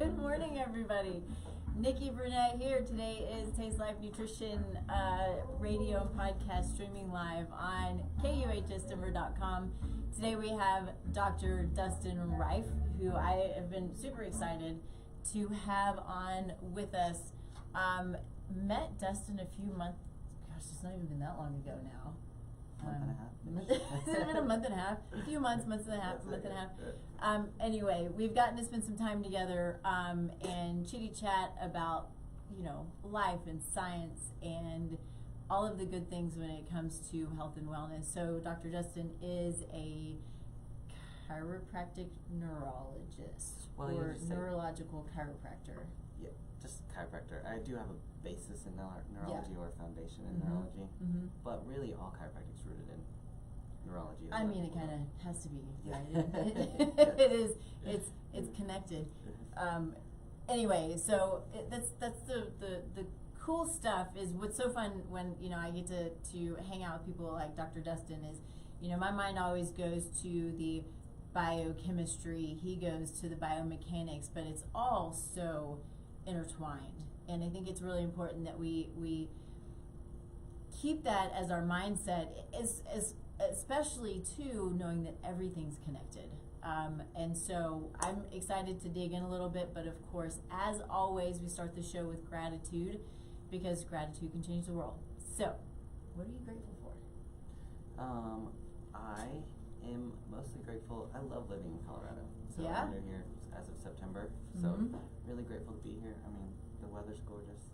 Good morning, everybody. Nikki Burnett here. Today is Taste Life Nutrition radio and podcast streaming live on kuhsdenver.com. Today we have Dr. Dustin Reif, who I have been super excited to have on with us. Met Dustin a few months, gosh, it's not even been that long ago now. Month and a half. Has it been a month and a half? A few months, month and a half. Anyway, we've gotten to spend some time together and chitty chat about, life and science and all of the good things when it comes to health and wellness. So Dr. Dustin is a chiropractic neurologist or neurological chiropractor. Yeah, just chiropractor. I do have a basis in neurology or a foundation in neurology, but really all chiropractic's rooted in neurology. I mean, it kind of has to be, right? It is. It's connected. Anyway, so that's the cool stuff. Is what's so fun when I get to hang out with people like Dr. Dustin. Is my mind always goes to the biochemistry. He goes to the biomechanics, but it's all so intertwined. And I think it's really important that we keep that as our mindset, especially too knowing that everything's connected. And so I'm excited to dig in a little bit, but of course, as always, we start the show with gratitude because gratitude can change the world. So, what are you grateful for? I am mostly grateful. I love living in Colorado. So Yeah? I'm new here as of September. So really grateful to be here. I mean, the weather's gorgeous.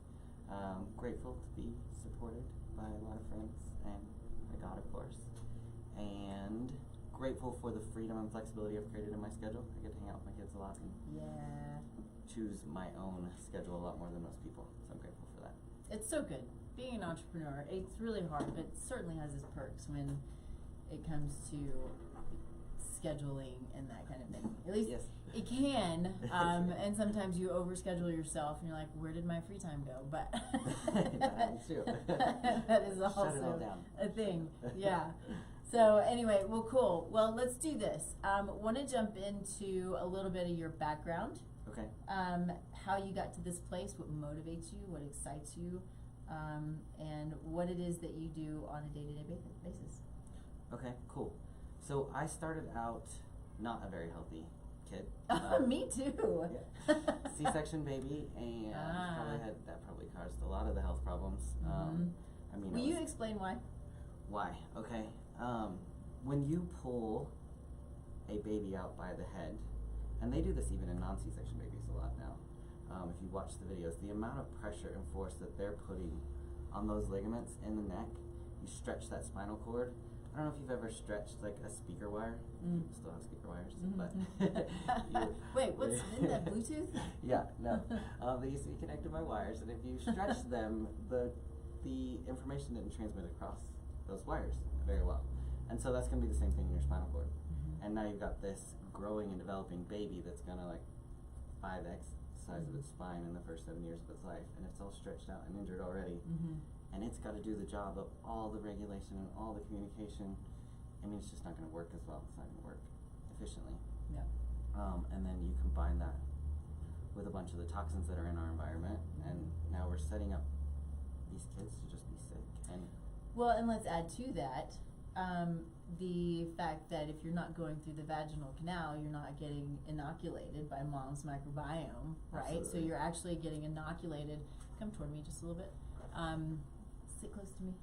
Grateful to be supported by a lot of friends and my God, of course. And grateful for the freedom and flexibility I've created in my schedule. I get to hang out with my kids a lot and choose my own schedule a lot more than most people. So I'm grateful for that. It's so good. Being an entrepreneur, it's really hard, but it certainly has its perks when it comes to scheduling and that kind of thing. At least it can, and sometimes you overschedule yourself and you're like, where did my free time go? But That's true. that is also a thing. Yeah. So anyway, well, cool. Well, let's do this. Want to jump into a little bit of your background. Okay. How you got to this place, what motivates you, what excites you, and what it is that you do on a day-to-day basis. Okay, cool. So I started out not a very healthy kid. Me too. C-section baby, and that probably caused a lot of the health problems. Will you explain why? Why? Okay. When you pull a baby out by the head, and they do this even in non-C-section babies a lot now. If you watch the videos, the amount of pressure and force that they're putting on those ligaments in the neck, you stretch that spinal cord. I don't know if you've ever stretched like a speaker wire. People still have speaker wires, but wait, isn't that Bluetooth? Yeah, no. They used to be connected by wires, and if you stretch them, the information didn't transmit across those wires very well. And so that's going to be the same thing in your spinal cord. And now you've got this growing and developing baby that's going to 5x the size of its spine in the first 7 years of its life, and it's all stretched out and injured already. And it's got to do the job of all the regulation and all the communication. I mean, it's just not going to work as well. It's not going to work efficiently. Yeah. And then you combine that with a bunch of the toxins that are in our environment, and now we're setting up these kids to just be sick. And let's add to that the fact that if you're not going through the vaginal canal, you're not getting inoculated by mom's microbiome, right? Absolutely. So you're actually getting inoculated. Come toward me just a little bit. Sit close to me.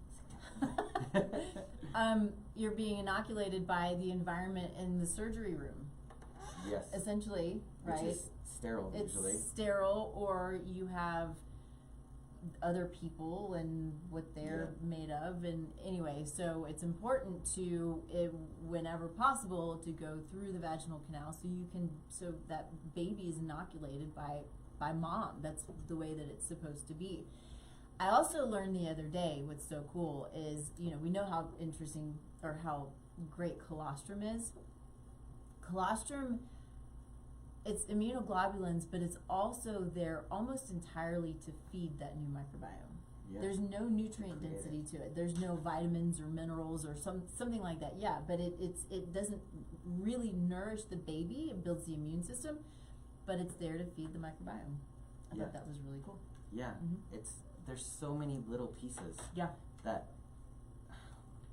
You're being inoculated by the environment in the surgery room. Yes. Essentially, right? Which is sterile usually. It's sterile, or you have other people and what they're made of, and anyway, so it's important to, whenever possible, to go through the vaginal canal so that baby is inoculated by mom. That's the way that it's supposed to be. I also learned the other day, what's so cool is, we know how interesting or how great colostrum is. Colostrum, it's immunoglobulins, but it's also there almost entirely to feed that new microbiome. Yeah. There's no nutrient density to it. There's no vitamins or minerals or something like that. Yeah, but it doesn't really nourish the baby. It builds the immune system, but it's there to feed the microbiome. I Yeah. thought that was really cool. Yeah, there's so many little pieces Yeah. that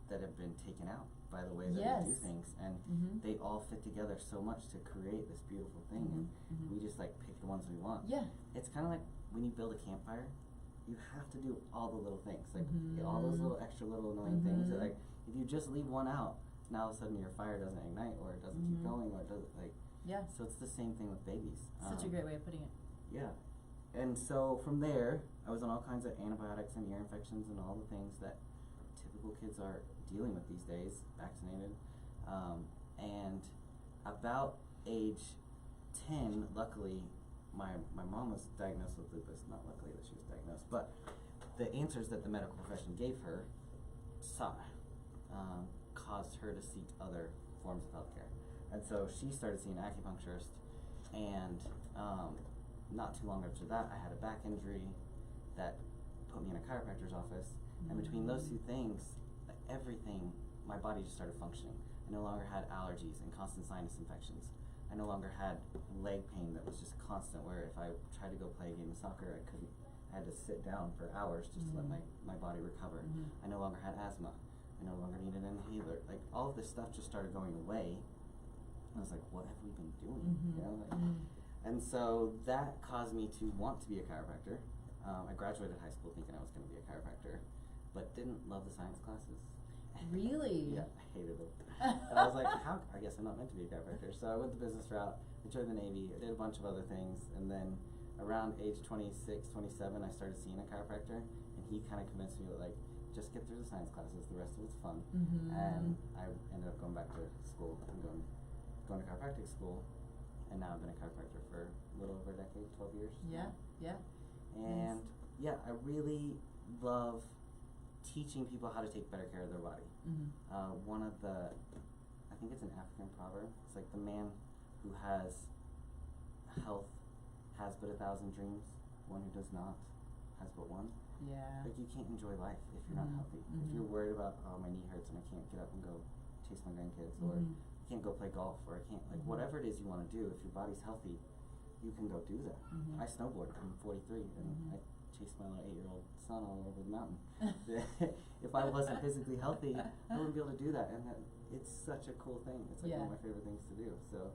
have been taken out by the way that Yes. we do things, and they all fit together so much to create this beautiful thing, and we just like pick the ones we want. Yeah. It's kind of like when you build a campfire, you have to do all the little things, like all those little extra little annoying things that, like, if you just leave one out, now all of a sudden your fire doesn't ignite, or it doesn't keep going, or it doesn't, like, Yeah. so it's the same thing with babies. Such a great way of putting it. Yeah. And so from there, I was on all kinds of antibiotics and ear infections and all the things that typical kids are dealing with these days, vaccinated. And about age 10, luckily, my mom was diagnosed with lupus. Not luckily that she was diagnosed, but the answers that the medical profession gave her caused her to seek other forms of healthcare. And so she started seeing an acupuncturist, and not too long after that, I had a back injury that put me in a chiropractor's office. And between those two things, everything, my body just started functioning. I no longer had allergies and constant sinus infections. I no longer had leg pain that was just constant, where if I tried to go play a game of soccer, I couldn't. I had to sit down for hours just to let my body recover. I no longer had asthma. I no longer needed an inhaler. Like, all of this stuff just started going away. I was like, what have we been doing? You know, like, and so that caused me to want to be a chiropractor. I graduated high school thinking I was going to be a chiropractor, but didn't love the science classes. Really? Yeah, I hated them. And I was like, I guess I'm not meant to be a chiropractor. So I went the business route, I joined the Navy, I did a bunch of other things, and then around age 26, 27, I started seeing a chiropractor, and he kind of convinced me that, like, just get through the science classes, the rest of it's fun. And I ended up going back to school and going to chiropractic school, and now I've been a chiropractor for a little over a decade, 12 years. Yeah, yeah. And yeah, I really love teaching people how to take better care of their body. One of the, I think it's an African proverb, it's like, the man who has health has but 1,000 dreams, one who does not has but one. Yeah. Like, you can't enjoy life if you're not healthy. If you're worried about, oh, my knee hurts and I can't get up and go chase my grandkids, or I can't go play golf, or I can't, like, whatever it is you want to do, if your body's healthy, you can go do that. I snowboard, I'm 43, and I chase my little 8-year-old son all over the mountain. If I wasn't physically healthy, I wouldn't be able to do that, and it's such a cool thing. It's like one of my favorite things to do. So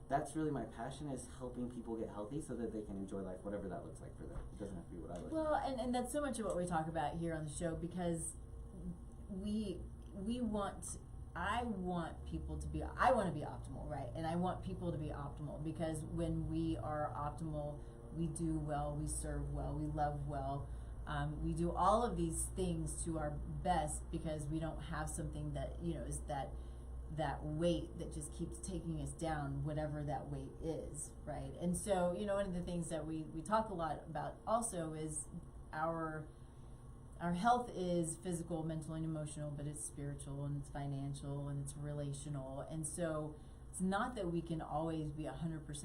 that's really my passion, is helping people get healthy so that they can enjoy life, whatever that looks like for them. It doesn't have to be what I like. Well, and that's so much of what we talk about here on the show, because I want people to be, I want to be optimal, right? And I want people to be optimal, because when we are optimal, we do well, we serve well, we love well. We do all of these things to our best, because we don't have something that, you know, is that weight that just keeps taking us down, whatever that weight is, right? And so, you know, one of the things that we talk a lot about also is our health is physical, mental, and emotional, but it's spiritual, and it's financial, and it's relational. And so it's not that we can always be 100%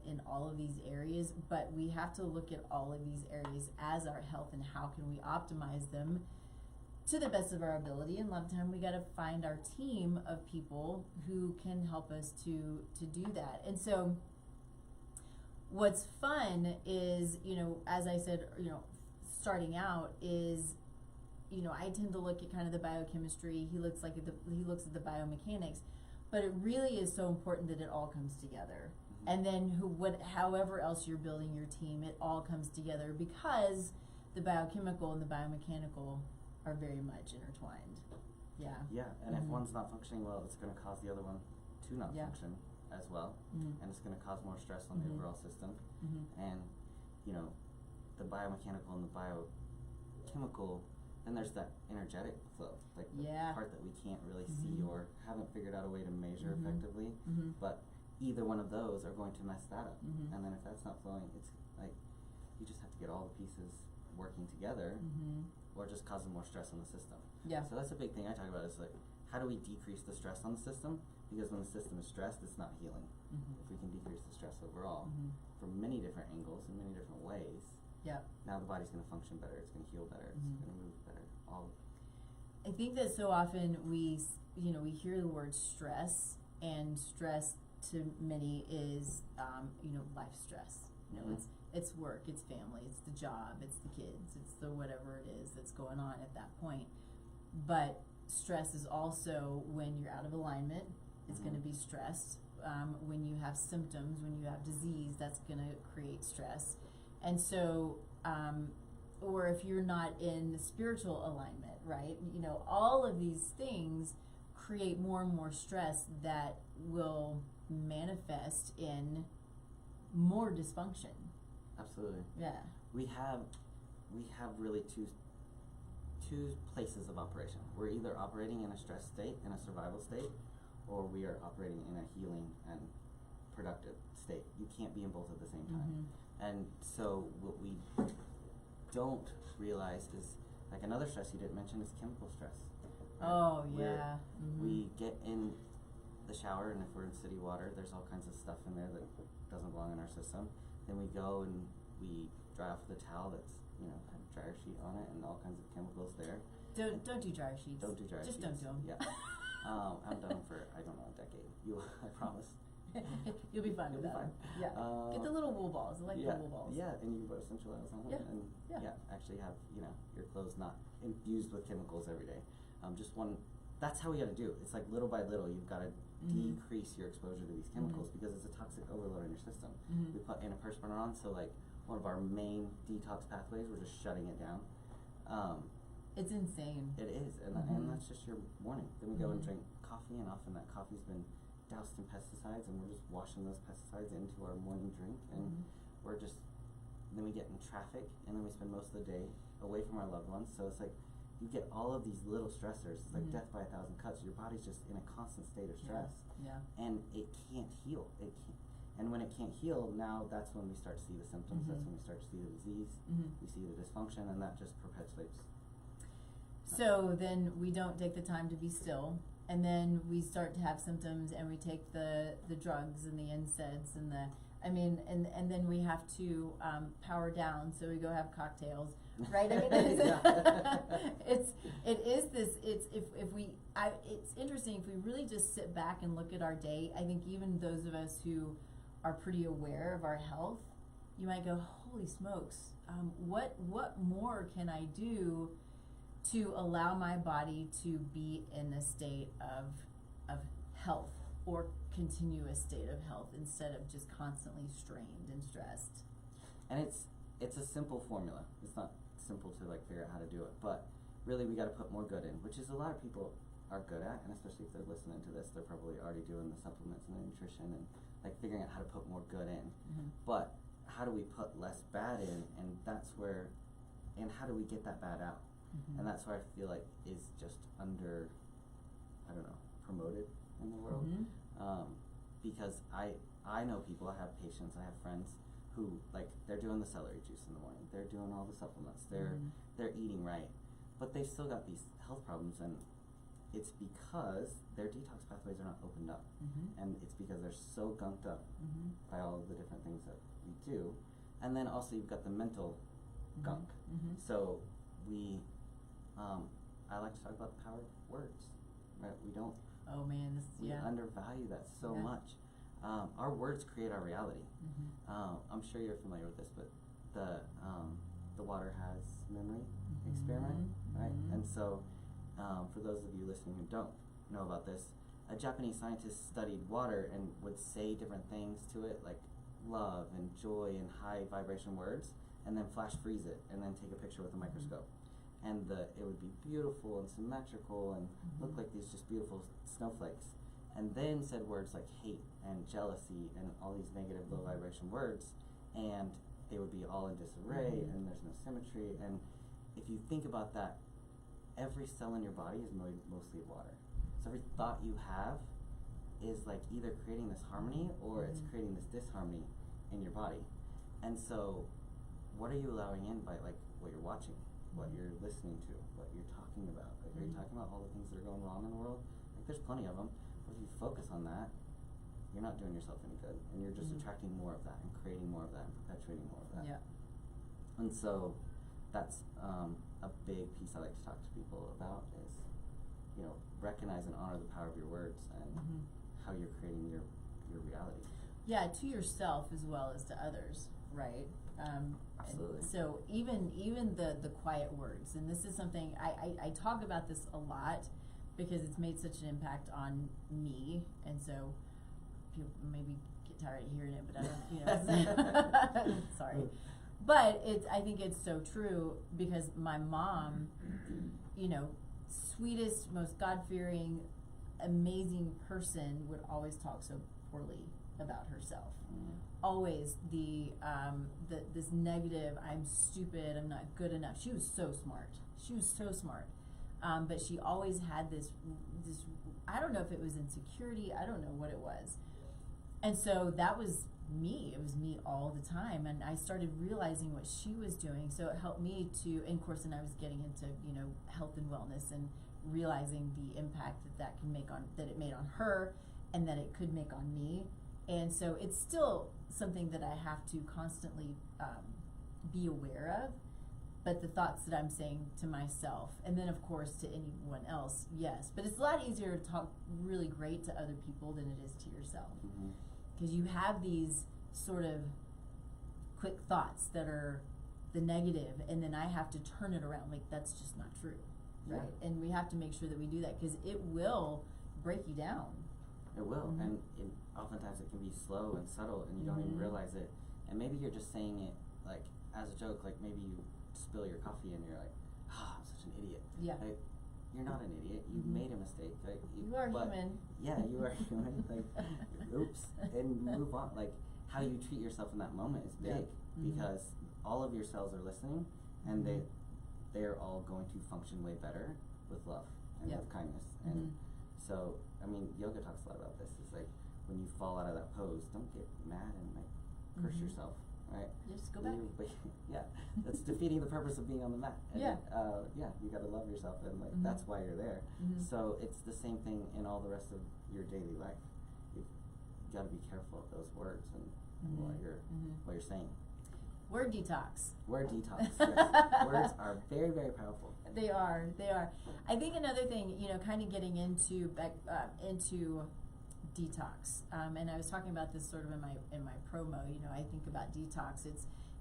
in all of these areas, but we have to look at all of these areas as our health, and how can we optimize them to the best of our ability. And a lot of time we got to find our team of people who can help us to do that. And so what's fun is, you know, as I said, you know, starting out is, you know, I tend to look at kind of the biochemistry. He looks at the biomechanics, but it really is so important that it all comes together. And then however else you're building your team, it all comes together, because the biochemical and the biomechanical are very much intertwined. Yeah. Yeah, and if one's not functioning well, it's going to cause the other one to not function as well, and it's going to cause more stress on the overall system. And, you know, the biomechanical and the biochemical, then there's that energetic flow, like the part that we can't really see or haven't figured out a way to measure effectively. But either one of those are going to mess that up. And then if that's not flowing, it's like, you just have to get all the pieces working together, or just causing more stress on the system. So that's a big thing I talk about, is like, how do we decrease the stress on the system? Because when the system is stressed, it's not healing. If we can decrease the stress overall from many different angles in many different ways, now the body's going to function better, it's going to heal better, it's going to move better. I think that so often we hear the word stress, and stress to many is, you know, life stress. You know, Mhm. it's work, it's family, it's the job, it's the kids, it's the whatever it is that's going on at that point. But stress is also when you're out of alignment, it's going to be stress. When you have symptoms, when you have disease, that's going to create stress. And so, or if you're not in spiritual alignment, right? You know, all of these things create more and more stress that will manifest in more dysfunction. Absolutely. Yeah. We have really two places of operation. We're either operating in a stress state, in a survival state, or we are operating in a healing and productive state. You can't be in both at the same time. And so what we don't realize is, like, another stress you didn't mention is chemical stress. Oh, Where yeah. we get in the shower, and if we're in city water, there's all kinds of stuff in there that doesn't belong in our system. Then we go and we dry off with a towel that's, you know, had a dryer sheet on it and all kinds of chemicals there. Don't do dryer sheets. Don't do dryer sheets. Just don't do them. Yeah. I haven't done them for, I don't know, a decade. I promise. You'll be fine You'll with be that. fine. Yeah. Get the little wool balls. I like yeah, the wool balls. Yeah, and you can put essential oils on Yeah, them, and yeah. actually have, you know, your clothes not infused with chemicals every day. Just one. That's how we got to do it. It's like little by little, you've got to decrease your exposure to these chemicals because it's a toxic overload in your system. We put antiperspirant on, so like one of our main detox pathways, we're just shutting it down. It's insane. It is, and that's just your morning. Then we go and drink coffee, and often that coffee's been doused in pesticides, and we're just washing those pesticides into our morning drink, and we're just, then we get in traffic, and then we spend most of the day away from our loved ones. So it's like you get all of these little stressors. It's like death by 1,000 cuts. Your body's just in a constant state of stress, and it can't heal. It can't. And when it can't heal, now that's when we start to see the symptoms. That's when we start to see the disease. We see the dysfunction, and that just perpetuates. So then we don't take the time to be still, and then we start to have symptoms, and we take the drugs and the NSAIDs and and then we have to power down. So we go have cocktails, right? I mean, it's interesting if we really just sit back and look at our day. I think even those of us who are pretty aware of our health, you might go, holy smokes, what more can I do to allow my body to be in a state of health or continuous state of health instead of just constantly strained and stressed? And it's a simple formula. It's not simple to like figure out how to do it, but really we got to put more good in, which is a lot of people are good at, and especially if they're listening to this, they're probably already doing the supplements and the nutrition and like figuring out how to put more good in. But how do we put less bad in? And that's where, and how do we get that bad out? And that's where I feel like is just under, I don't know, promoted in the world. Because I know people, I have patients, I have friends who, like, they're doing the celery juice in the morning, they're doing all the supplements, they're eating right, but they've still got these health problems, and it's because their detox pathways are not opened up. And it's because they're so gunked up by all of the different things that we do. And then also you've got the mental gunk. So I like to talk about the power of words, right? We don't. Oh man, we undervalue that so much. Our words create our reality. I'm sure you're familiar with this, but the water has memory experiment, right? And so, for those of you listening who don't know about this, a Japanese scientist studied water and would say different things to it, like love and joy and high vibration words, and then flash freeze it, and then take a picture with a microscope. And it would be beautiful and symmetrical and look like these just beautiful snowflakes. And then said words like hate and jealousy and all these negative low vibration words, and they would be all in disarray and there's no symmetry. And if you think about that, every cell in your body is mostly water. So every thought you have is like either creating this harmony or it's creating this disharmony in your body. And so what are you allowing in by like what you're watching, what you're listening to, what you're talking about? Like, are you talking about all the things that are going wrong in the world? Like, there's plenty of them. But if you focus on that, you're not doing yourself any good, and you're just attracting more of that and creating more of that and perpetuating more of that. And so that's a big piece I like to talk to people about is, you know, recognize and honor the power of your words and how you're creating your your reality. Yeah, to yourself as well as to others, right? Absolutely. So even the quiet words, and this is something I talk about this a lot because it's made such an impact on me, and so people maybe get tired of hearing it, but I don't, sorry. But I think it's so true because my mom, sweetest, most God-fearing, amazing person would always talk so poorly about herself. Always this negative, I'm stupid, I'm not good enough. She was so smart. But she always had this, I don't know if it was insecurity, I don't know what it was. And so that was me. It was me all the time. And I started realizing what she was doing. So it helped me to, and of course, and I was getting into, health and wellness and realizing the impact that it made on her and that it could make on me. And so it's still something that I have to constantly be aware of, but the thoughts that I'm saying to myself, and then of course to anyone else, yes. But it's a lot easier to talk really great to other people than it is to yourself. Because you have these sort of quick thoughts that are the negative, and then I have to turn it around, like that's just not true, right? Yeah. And we have to make sure that we do that because it will break you down. It will, and oftentimes it can be slow and subtle, and you don't even realize it. And maybe you're just saying it like as a joke, like maybe you spill your coffee and you're like, I'm such an idiot. Yeah. Like, you're not an idiot. You made a mistake. Like, you are human. Yeah, you are human. Like, oops, and move on. Like, how you treat yourself in that moment is big because all of your cells are listening, and they're all going to function way better with love and with kindness. And so, I mean, yoga talks a lot about this. It's like when you fall out of that pose, don't get mad and like curse yourself, right? Just go back. That's defeating the purpose of being on the mat. And, you got to love yourself, and like that's why you're there. So it's the same thing in all the rest of your daily life. You've got to be careful of those words and what you're saying. Word detox. Word detox. Yes. Words are very, very powerful. They are. I think another thing, kind of getting into detox, and I was talking about this sort of in my promo. I think about detox.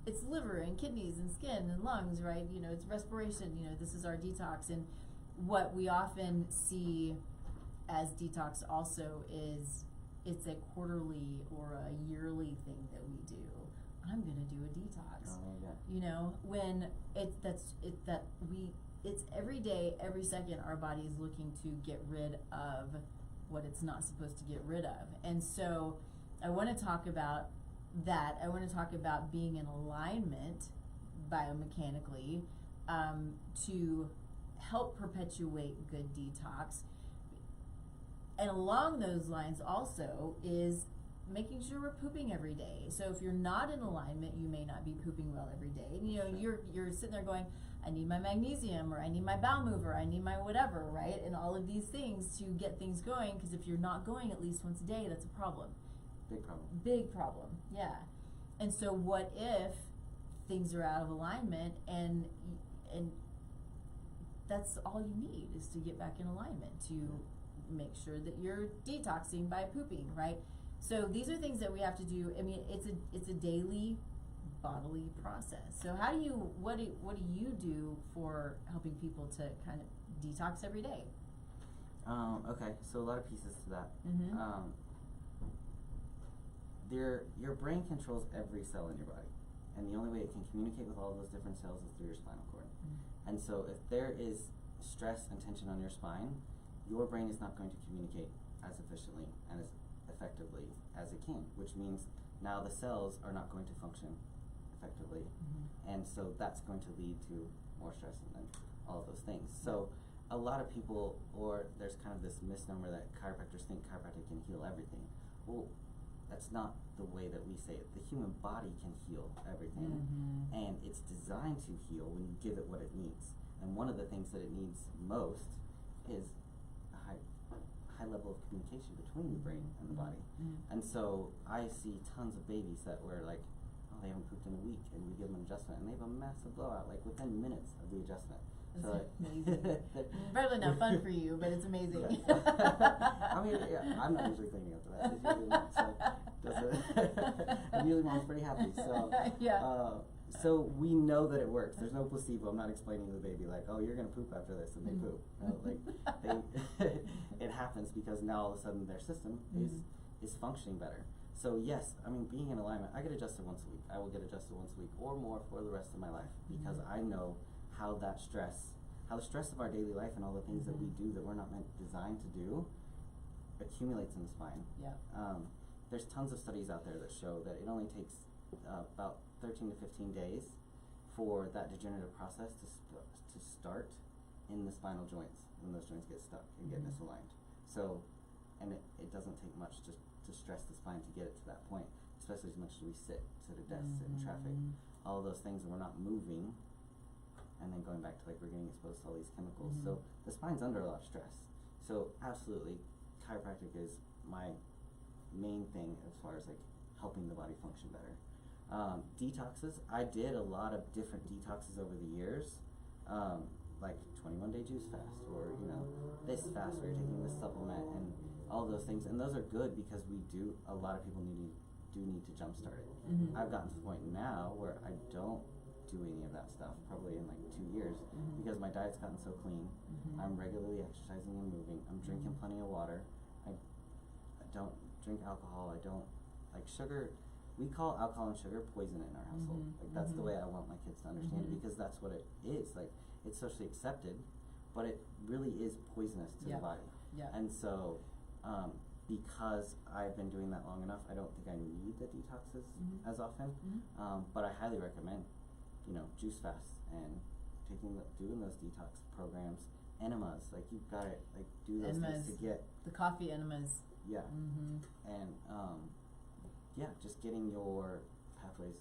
It's liver and kidneys and skin and lungs, right? It's respiration. This is our detox, and what we often see as detox also is it's a quarterly or a yearly thing that we do. I'm gonna do a detox. When it's every day, every second, our body is looking to get rid of what it's not supposed to get rid of. And so I want to talk about that. I want to talk about being in alignment biomechanically to help perpetuate good detox. And along those lines also is making sure we're pooping every day. So if you're not in alignment, you may not be pooping well every day. And you're sitting there going, I need my magnesium, or I need my bowel mover, I need my whatever, right? And all of these things to get things going, because if you're not going at least once a day, that's a problem. Big problem, yeah. And so what if things are out of alignment, and that's all you need is to get back in alignment, to make sure that you're detoxing by pooping, right? So these are things that we have to do. I mean, it's a daily bodily process. So what do you do for helping people to kind of detox every day? Okay, so a lot of pieces to that. Your brain controls every cell in your body, and the only way it can communicate with all of those different cells is through your spinal cord. And so if there is stress and tension on your spine, your brain is not going to communicate as efficiently and as effectively as it can, which means now the cells are not going to function effectively, and so that's going to lead to more stress and all of those things. So a lot of people, or there's kind of this misnomer that chiropractors think chiropractic can heal everything. Well, that's not the way that we say it. The human body can heal everything, and it's designed to heal when you give it what it needs. And one of the things that it needs most is a high level of communication between the brain and the body. And so I see tons of babies that were like, they haven't pooped in a week, and we give them an adjustment, and they have a massive blowout, like within minutes of the adjustment. It's So amazing. Probably not fun for you, but it's amazing. I mean, yeah, I'm not usually cleaning up the mess. It's usually mom, so and usually mom's pretty happy. So so we know that it works. There's no placebo. I'm not explaining to the baby like, oh, you're gonna poop after this, and they poop. No, like it happens because now all of a sudden their system is functioning better. So yes, I mean, being in alignment, I get adjusted once a week. I will get adjusted once a week or more for the rest of my life because I know how the stress of our daily life and all the things that we do that we're not designed to do accumulates in the spine. Yeah. There's tons of studies out there that show that it only takes about 13 to 15 days for that degenerative process to start in the spinal joints when those joints get stuck and get misaligned. So, and it doesn't take much to stress the spine to get it to that point, especially as much as we sit at a desk, sit in traffic, all of those things, and we're not moving, and then going back to like we're getting exposed to all these chemicals. So the spine's under a lot of stress. So absolutely, chiropractic is my main thing as far as like helping the body function better. Detoxes, I did a lot of different detoxes over the years, like 21-day juice fast, or this fast where you're taking this supplement and all those things, and those are good because a lot of people do need to jumpstart it. I've gotten to the point now where I don't do any of that stuff, probably in like 2 years, because my diet's gotten so clean. I'm regularly exercising and moving. I'm drinking plenty of water. I don't drink alcohol. I don't like sugar. We call alcohol and sugar poison in our household. Like that's the way I want my kids to understand it, because that's what it is. Like it's socially accepted, but it really is poisonous to the body. Yeah. And so, because I've been doing that long enough, I don't think I need the detoxes as often. But I highly recommend, juice fasts and doing those detox programs, enemas. Like you've got to like do those enemas, things to get the coffee enemas. Yeah. And just getting your pathways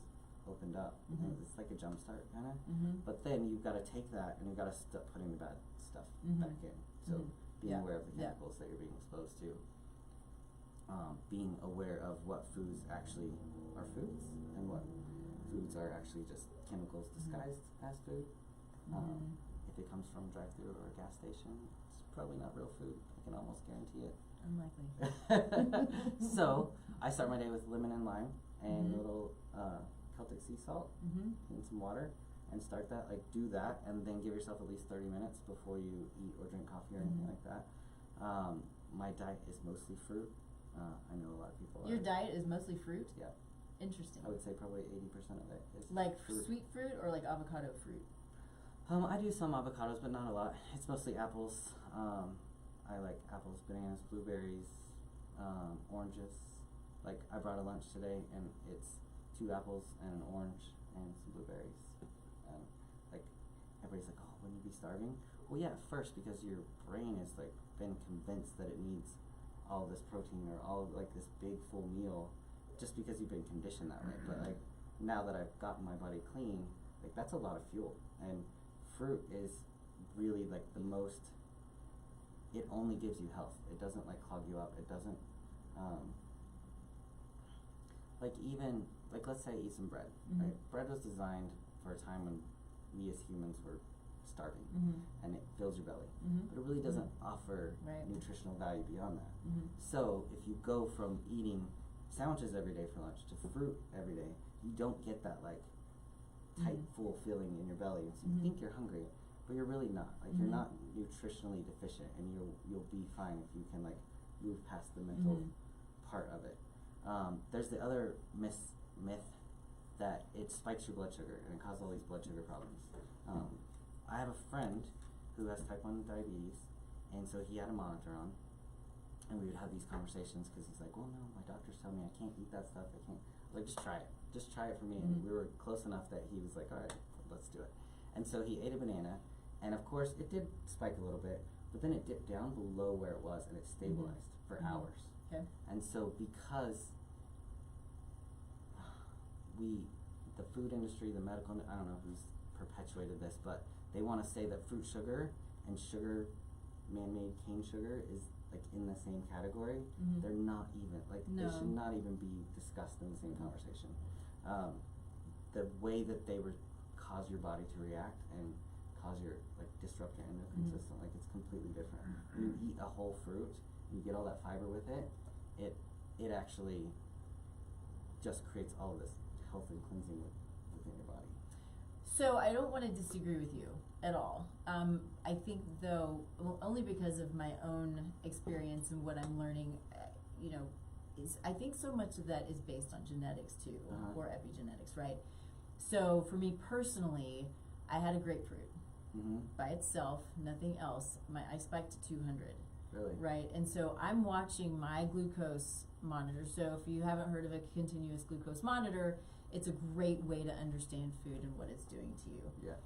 opened up. And it's like a jump start kind of. But then you've got to take that and you've got to stop putting the bad stuff back in. So being aware of the chemicals that you're being exposed to. Being aware of what foods actually are foods and what foods are actually just chemicals disguised as food. If it comes from a drive-thru or a gas station, it's probably not real food. I can almost guarantee it. Unlikely. So I start my day with lemon and lime and a little Celtic sea salt and some water, and start that. Like do that, and then give yourself at least 30 minutes before you eat or drink coffee or anything like that. My diet is mostly fruit. I know a lot of people. Your diet is mostly fruit? Yeah. Interesting. I would say probably 80% of it is like fruit. Sweet fruit or like avocado fruit? I do some avocados, but not a lot. It's mostly apples. I like apples, bananas, blueberries, oranges. Like I brought a lunch today, and it's 2 apples and an orange and some blueberries. And like everybody's like, "Oh, wouldn't you be starving?" Well, yeah, at first, because your brain has like been convinced that it needs all this protein or all like this big full meal, just because you've been conditioned that way. But like now that I've gotten my body clean, like that's a lot of fuel. And fruit is really like the most. It only gives you health. It doesn't like clog you up. It doesn't like even like let's say I eat some bread. Right? Bread was designed for a time when we as humans were starving, and it fills your belly, but it really doesn't offer nutritional value beyond that. So if you go from eating sandwiches every day for lunch to fruit every day, you don't get that like tight, full feeling in your belly. So you think you're hungry, but you're really not. Like you're not nutritionally deficient, and you'll be fine if you can like move past the mental part of it. There's the other myth that it spikes your blood sugar and it causes all these blood sugar problems. I have a friend who has type 1 diabetes, and so he had a monitor on, and we would have these conversations because he's like, well, no, my doctor's telling me I can't eat that stuff. I can't. Like, just try it for me. And we were close enough that he was like, all right, let's do it. And so he ate a banana, and of course it did spike a little bit, but then it dipped down below where it was, and it stabilized for hours. Okay. And so because the food industry, the medical, I don't know who's perpetuated this, but they want to say that fruit sugar and sugar, man-made cane sugar, is like in the same category. They're not even, like they should not even be discussed in the same conversation. The way that they cause your body to react and cause your, like, disrupt your endocrine system. Like, it's completely different. When you eat a whole fruit, you get all that fiber with it, it actually just creates all of this health and cleansing within your body. So I don't want to disagree with you at all. I think, though, only because of my own experience and what I'm learning, you know, is I think so much of that is based on genetics too, or epigenetics, right? So for me personally, I had a grapefruit by itself, nothing else. I spiked to 200. Really? Right, and so I'm watching my glucose monitor. So if you haven't heard of a continuous glucose monitor, it's a great way to understand food and what it's doing to you. Yeah.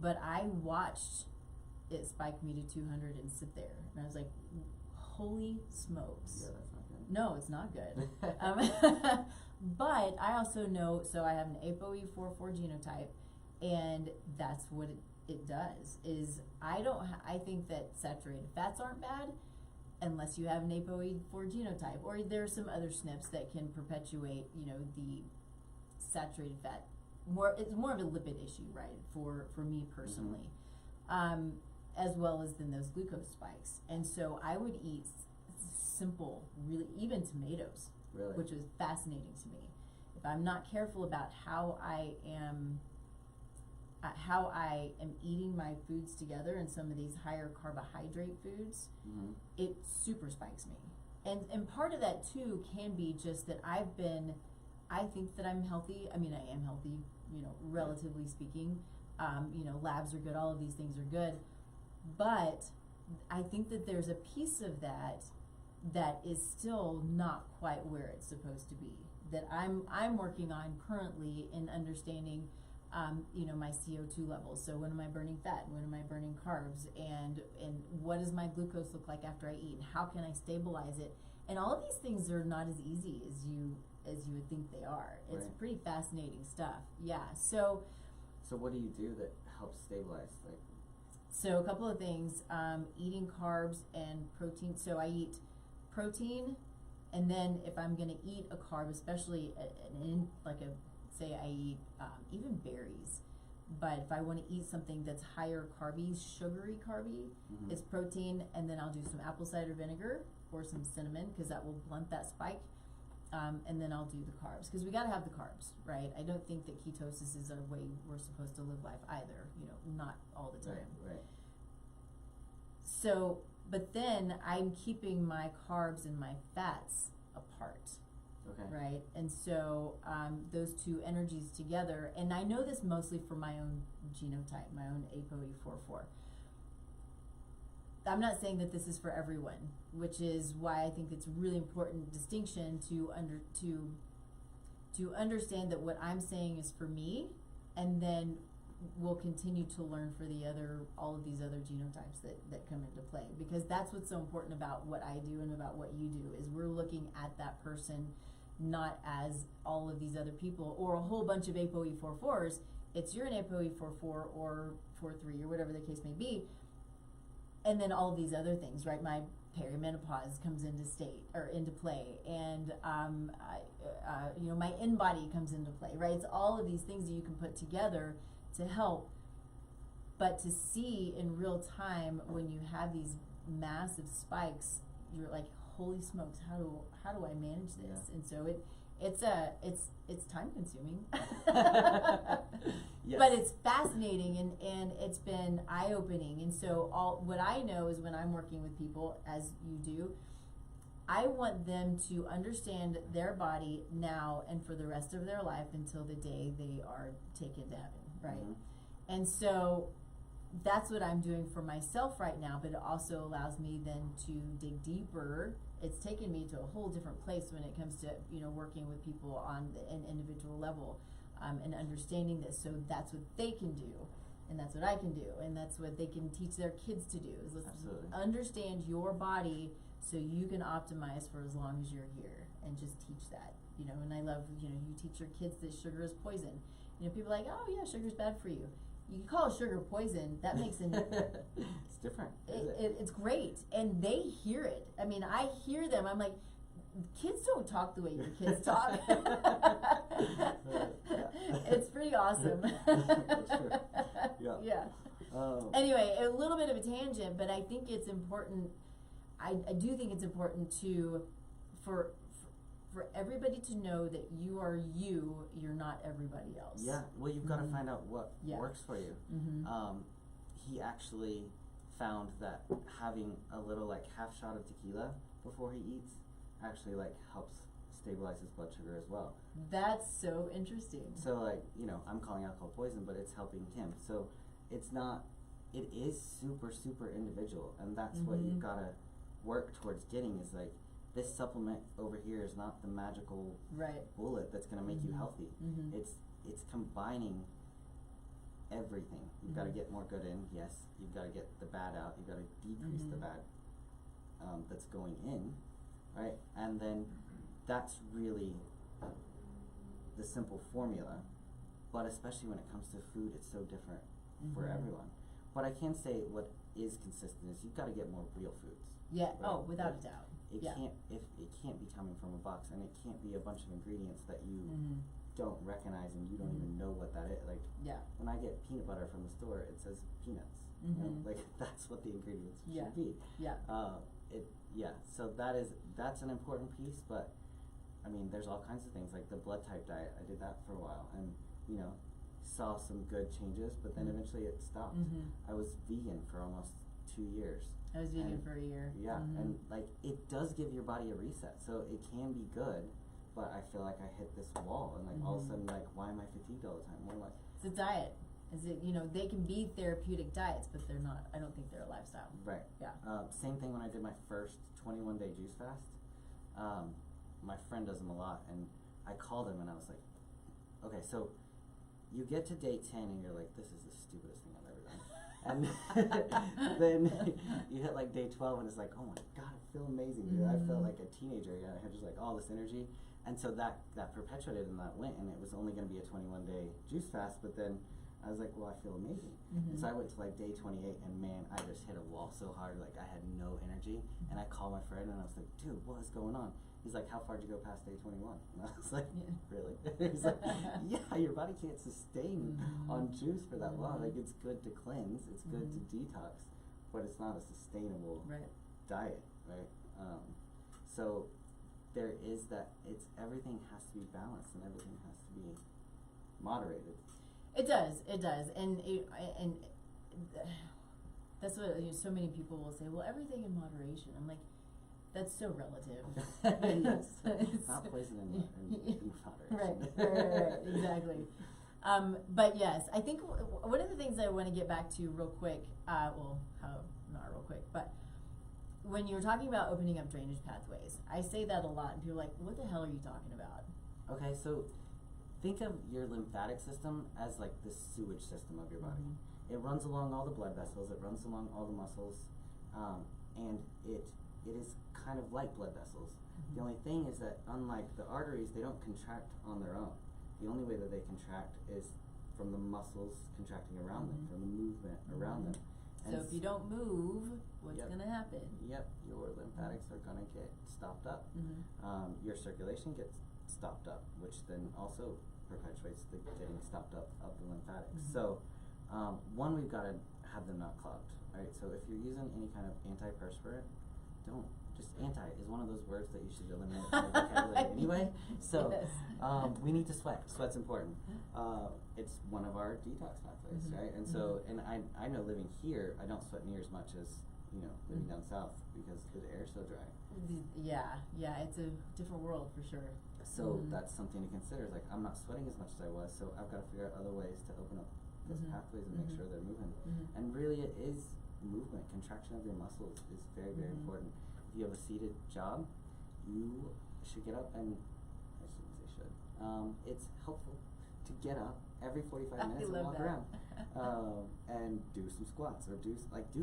But I watched it spike me to 200 and sit there, and I was like, holy smokes. Yeah, that's not good. No, it's not good. But I also know, so I have an ApoE44 genotype, and that's what it does, is I think that saturated fats aren't bad unless you have an ApoE4 genotype, or there are some other SNPs that can perpetuate, you know, the saturated fat. It's more of a lipid issue, right, for me personally, as well as then those glucose spikes. And so I would eat simple, really, even tomatoes, which was fascinating to me. If I'm not careful about how I am eating my foods together and some of these higher carbohydrate foods, it super spikes me. And part of that too can be just that I think that I'm healthy. I mean, I am healthy, you know, relatively speaking. You know, labs are good, all of these things are good. But I think that there's a piece of that is still not quite where it's supposed to be, that I'm working on currently in understanding, you know, my CO2 levels. So when am I burning fat? When am I burning carbs? And what does my glucose look like after I eat? How can I stabilize it? And all of these things are not as easy as you would think they are. It's pretty fascinating stuff. Yeah. So what do you do that helps stabilize? Like, so a couple of things. Eating carbs and protein. So I eat protein, and then if I'm going to eat a carb, especially say I eat even berries, but if I want to eat something that's higher carby, sugary carby, it's protein, and then I'll do some apple cider vinegar or some cinnamon, because that will blunt that spike, and then I'll do the carbs, because we got to have the carbs, right? I don't think that ketosis is a way we're supposed to live life either, you know, not all the time. Right. So, but then I'm keeping my carbs and my fats apart. Okay. Right, and so those two energies together, and I know this mostly for my own genotype, my own ApoE44. I'm not saying that this is for everyone, which is why I think it's really important distinction to understand that what I'm saying is for me, and then we'll continue to learn for all of these other genotypes that come into play, because that's what's so important about what I do and about what you do, is we're looking at that person not as all of these other people or a whole bunch of ApoE44s. It's you're an ApoE44 or 43 or whatever the case may be, and then all of these other things, right? My perimenopause comes into play, and you know, my in-body comes into play, right? It's all of these things that you can put together to help, but to see in real time when you have these massive spikes, you're like, holy smokes, how do I manage this? Yeah. And so it's time consuming. Yes. But it's fascinating, and it's been eye-opening. And so what I know is when I'm working with people, as you do, I want them to understand their body now and for the rest of their life until the day they are taken to heaven, right? And so that's what I'm doing for myself right now, but it also allows me then to dig deeper. It's taken me to a whole different place when it comes to, you know, working with people on an individual level, and understanding this. So that's what they can do, and that's what I can do, and that's what they can teach their kids to do, is let's understand your body so you can optimize for as long as you're here, and just teach that, you know. And I love, you know, you teach your kids that sugar is poison. You know, people are like, oh yeah, sugar's bad for you. You call sugar poison, that makes it it's different. It's great, and they hear it. I mean, I hear them. I'm like, kids don't talk the way your kids talk. It's pretty awesome. That's true. Yeah. Anyway, a little bit of a tangent, but I think it's important. I do think it's important for everybody to know that you are you. You're not everybody else. Yeah. Well, you've got to find out what works for you. He actually found that having a little like half shot of tequila before he eats actually like helps stabilize his blood sugar as well. That's so interesting. So like, you know, I'm calling alcohol poison, but it's helping him. So it's not, it is super, super individual, and that's what you've got to work towards getting is like, this supplement over here is not the magical bullet that's going to make you healthy. It's combining everything. You've got to get more good in, yes. You've got to get the bad out. You've got to decrease the bad that's going in, right? And then that's really the simple formula. But especially when it comes to food, it's so different for everyone. But I can say what is consistent is you've got to get more real foods. Yeah. Right? Oh, without a doubt. It can't it can't be coming from a box, and it can't be a bunch of ingredients that you don't recognize and you don't even know what that is. Like when I get peanut butter from the store, it says peanuts. You know? Like that's what the ingredients should be. So that's an important piece, but I mean there's all kinds of things like the blood type diet. I did that for a while and you know saw some good changes, but then eventually it stopped. I was vegan for almost 2 years. I was vegan for a year. Yeah, and like it does give your body a reset, so it can be good, but I feel like I hit this wall, and like all of a sudden, like, why am I fatigued all the time? Well, like, it's a diet. Is it, you know, they can be therapeutic diets, but they're not. I don't think they're a lifestyle. Right. Yeah. Same thing when I did my first 21-day juice fast. My friend does them a lot, and I called him and I was like, okay, so you get to day 10 and you're like, this is the stupidest thing I've ever done. And then you hit like day 12 and it's like, oh my God, I feel amazing, dude. I felt like a teenager again. I had just like all this energy. And so that perpetuated and that went, and it was only going to be a 21-day juice fast, but then I was like, well, I feel amazing. And so I went to like day 28 and man, I just hit a wall so hard, like I had no energy. And I called my friend and I was like, dude, what is going on? He's like, how far did you go past day 21? And I was like, really? He's like, yeah, your body can't sustain on juice for that long. Like it's good to cleanse, it's good to detox, but it's not a sustainable diet, right? So there is that, everything has to be balanced and everything has to be moderated. It does, and that's what so many people will say. Well, everything in moderation. I'm like, that's so relative. Not poison in moderation. Right, exactly. But yes, I think one of the things I want to get back to real quick. Not real quick, but when you're talking about opening up drainage pathways, I say that a lot, and people are like, "What the hell are you talking about?" Okay, so think of your lymphatic system as like the sewage system of your body. It runs along all the blood vessels, it runs along all the muscles, and it is kind of like blood vessels. The only thing is that unlike the arteries, they don't contract on their own. The only way that they contract is from the muscles contracting around them, from the movement around them. And so if you don't move, what's going to happen? Yep, your lymphatics are going to get stopped up. Your circulation gets stopped up, which then also perpetuates the getting stopped up of the lymphatics. So one, we've got to have them not clogged, right? So if you're using any kind of antiperspirant, don't. Just anti is one of those words that you should eliminate from your vocabulary anyway. So we need to sweat. Sweat's important. It's one of our detox pathways, right? And so, and I know living here, I don't sweat near as much as, you know, living down south because the air's so dry. Yeah, it's a different world for sure. So that's something to consider. It's like, I'm not sweating as much as I was, so I've got to figure out other ways to open up those pathways and make sure they're moving. And really it is movement. Contraction of your muscles is very, very important. If you have a seated job, you should get up and, I shouldn't say should, it's helpful to get up every 45 minutes and walk around and do some squats or do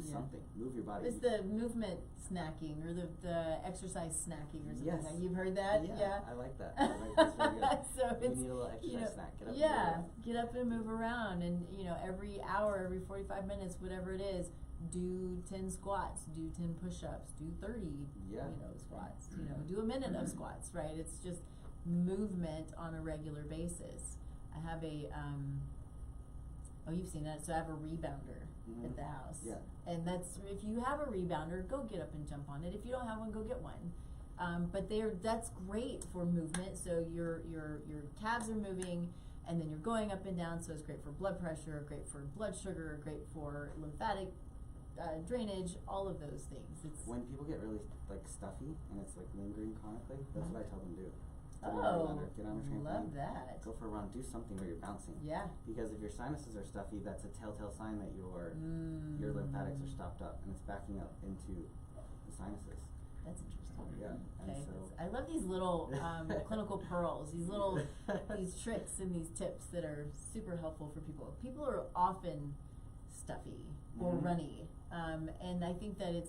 something. Move your body. It's the movement snacking or the exercise snacking or something. Yes. Like you've heard that? Yeah. I like that. That's very good. So you need a little exercise snack. Get up get up and move around, and you know, every hour, every 45 minutes, whatever it is, do 10 squats, do 10 push-ups, do 30 squats, do a minute of squats, right? It's just movement on a regular basis. I have Oh, you've seen that. So I have a rebounder at the house. Yeah. And that's, if you have a rebounder, go get up and jump on it. If you don't have one, go get one. But that's great for movement. So your calves are moving, and then you're going up and down. So it's great for blood pressure, great for blood sugar, great for lymphatic drainage, all of those things. It's when people get really like stuffy and it's like lingering chronically, that's what I tell them to do. Get on a trampoline. Love that. Go for a run. Do something where you're bouncing. Yeah. Because if your sinuses are stuffy, that's a telltale sign that your lymphatics are stopped up and it's backing up into the sinuses. That's interesting. Yeah. Okay. And so I love these little clinical pearls. These little these tricks and these tips that are super helpful for people. People are often stuffy or runny, and I think that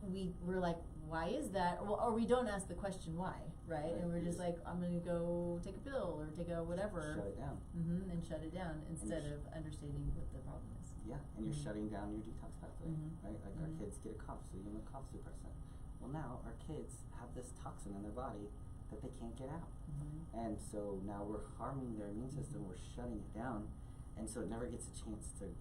we're like, why is that? Or we don't ask the question why, right? And we're just like, I'm gonna go take a pill or take a whatever. Shut it down. And shut it down instead of understanding what the problem is. Yeah, and you're shutting down your detox pathway, right? Like our kids get a cough, so you give them a cough suppressant. Well, now our kids have this toxin in their body that they can't get out, and so now we're harming their immune system. We're shutting it down, and so it never gets a chance to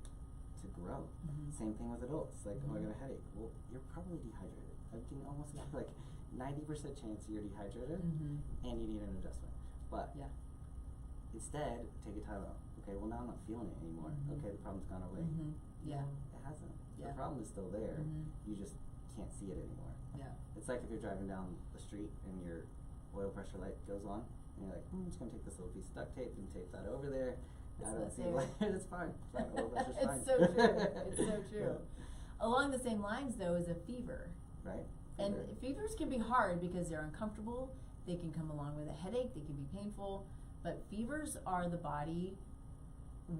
grow. Same thing with adults. Like, oh, I got a headache. Well, you're probably dehydrated. I can almost give like 90% chance you're dehydrated and you need an adjustment. But instead, take a time out. Okay, well now I'm not feeling it anymore. Okay, the problem's gone away. Yeah. It hasn't. Yeah. The problem is still there. You just can't see it anymore. Yeah. It's like if you're driving down the street and your oil pressure light goes on, and you're like, I'm just gonna take this little piece of duct tape and tape that over there. I don't see it. It's fine. It's fine. Oil pressure's fine. It's so true. It's so true. Along the same lines, though, is a fever. Right. And fevers can be hard because they're uncomfortable. They can come along with a headache. They can be painful. But fevers are the body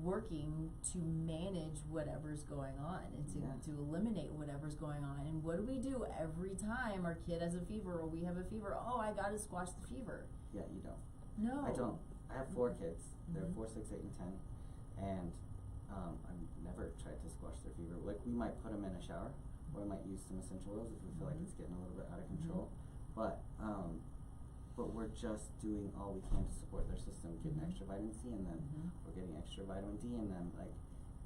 working to manage whatever's going on and to eliminate whatever's going on. And what do we do every time our kid has a fever or we have a fever? Oh, I got to squash the fever. Yeah, you don't. No. I don't. I have 4 kids. They're 4, 6, 8, and 10. And I've never tried to squash their fever. Like, we might put them in a shower, or we might use some essential oils if we feel like it's getting a little bit out of control. But we're just doing all we can to support their system, getting extra vitamin C in them. We're getting extra vitamin D in them. Like,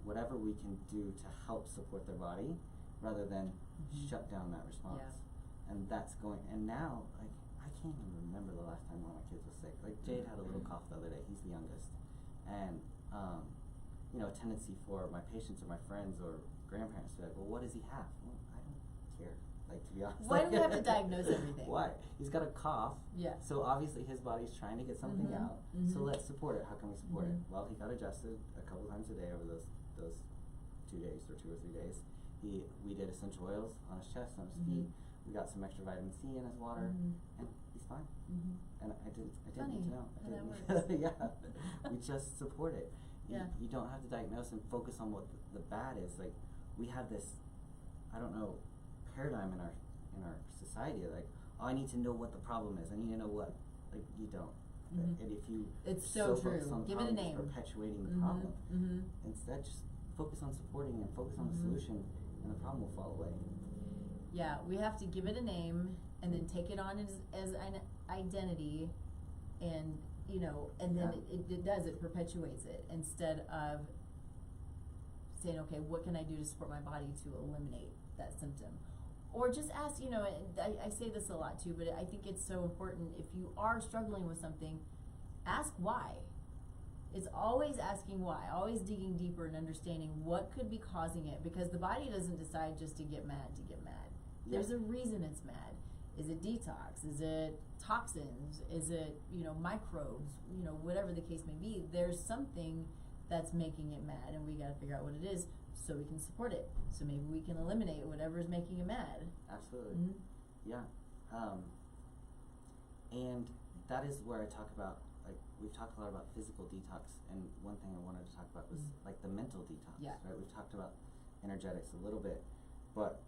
whatever we can do to help support their body, rather than shut down that response. Yeah. And that's going. And now, like, I can't even remember the last time one of my kids was sick. Like, Jade had a little cough the other day. He's the youngest, and you know, a tendency for my patients or my friends or grandparents to be like, well, what does he have? Well, I don't care. Like, to be honest. Why do we have to diagnose everything? Why? He's got a cough. Yeah. So obviously his body's trying to get something out. So let's support it. How can we support it? Well, he got adjusted a couple times a day over those 2 days or 2 or 3 days. We did essential oils on his chest, on his feet. We got some extra vitamin C in his water, and he's fine. And I didn't need to know. Yeah. We just support it. You don't have to diagnose and focus on what the bad is. Like, we have this, I don't know, paradigm in our society. Like, oh, I need to know what the problem is. I need to know what. Like, you don't. And if you it's so true. On Give it a name. Perpetuating the problem. Instead, just focus on supporting and focus on the solution, and the problem will fall away. Yeah, we have to give it a name and then take it on as an identity, and you know, and then it perpetuates it instead of saying, okay, what can I do to support my body to eliminate that symptom? Or just ask, you know, and I say this a lot too, but I think it's so important. If you are struggling with something, ask why. It's always asking why, always digging deeper and understanding what could be causing it, because the body doesn't decide just to get mad to get mad. There's a reason it's mad. Is it detox? Is it toxins? Is it, you know, microbes? You know, whatever the case may be, there's something that's making it mad, and we got to figure out what it is so we can support it. So maybe we can eliminate whatever is making it mad. Absolutely. Yeah. And that is where I talk about, like, we've talked a lot about physical detox, and one thing I wanted to talk about was like the mental detox. Yeah. Right? We've talked about energetics a little bit, but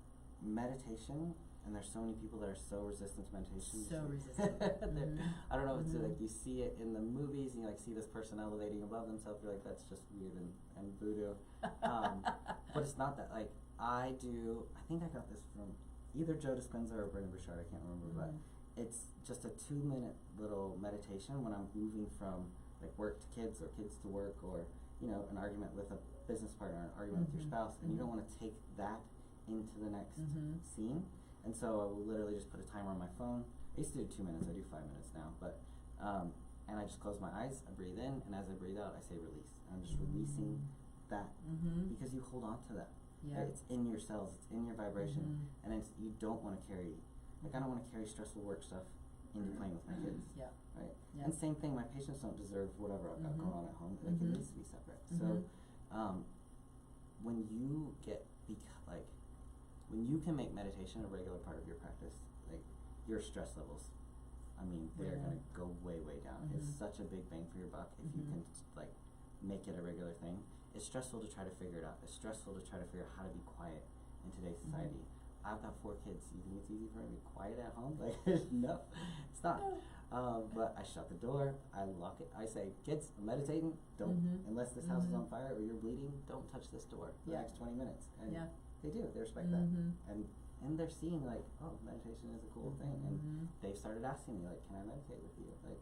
meditation, and there's so many people that are so resistant to meditation. So resistant. I don't know if it's like you see it in the movies and you like see this person elevating above themselves, you're like, that's just weird and voodoo. But it's not that. Like, I think I got this from either Joe Dispenza or Brendon Burchard, I can't remember, but it's just a 2-minute little meditation when I'm moving from like work to kids or kids to work, or you know, an argument with a business partner, an argument with your spouse, and you don't want to take that into the next scene. And so I will literally just put a timer on my phone. I used to do 2 minutes, I do 5 minutes now, but and I just close my eyes, I breathe in, and as I breathe out, I say release. And I'm just releasing that because you hold on to that. Right? It's in your cells, it's in your vibration, and it's, you don't want to carry, like I don't want to carry stressful work stuff into playing with my kids. Right? And same thing, my patients don't deserve whatever I've got going on at home. Like it needs to be separate. So when you get, like, when you can make meditation a regular part of your practice, like your stress levels, I mean, they're gonna go way, way down. It's such a big bang for your buck if you can like make it a regular thing. It's stressful to try to figure it out. It's stressful to try to figure out how to be quiet in today's society. I've got 4 kids. You think it's easy for me to be quiet at home? Like, no, it's not. But I shut the door, I lock it, I say, kids, I'm meditating, don't, unless this house is on fire or you're bleeding, don't touch this door for the next 20 minutes. And they do, they respect that. And they're seeing like, oh, meditation is a cool thing. And they've started asking me, like, can I meditate with you? Like,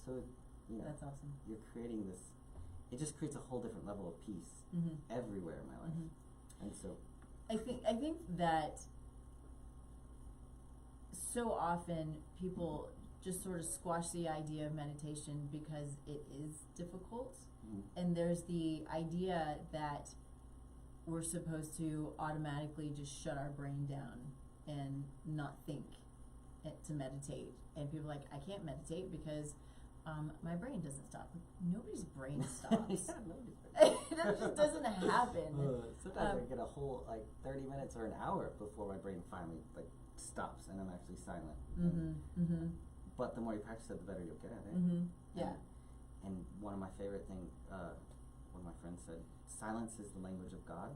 so, you know, that's awesome. You're creating this, it just creates a whole different level of peace everywhere in my life. And so I think that so often people just sort of squash the idea of meditation because it is difficult, and there's the idea that we're supposed to automatically just shut our brain down and not think to meditate. And people are like, I can't meditate because my brain doesn't stop. Nobody's brain stops. That just doesn't happen. Sometimes I get a whole like 30 minutes or an hour before my brain finally like stops and I'm actually silent. But the more you practice it, the better you'll get at it. And one of my favorite things, one of my friends said, silence is the language of God,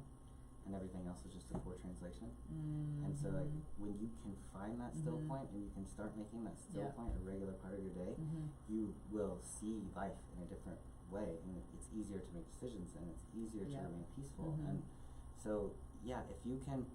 and everything else is just a poor translation. And so like when you can find that still point and you can start making that still point a regular part of your day, you will see life in a different way, and it's easier to make decisions and it's easier to remain peaceful. And so if you can,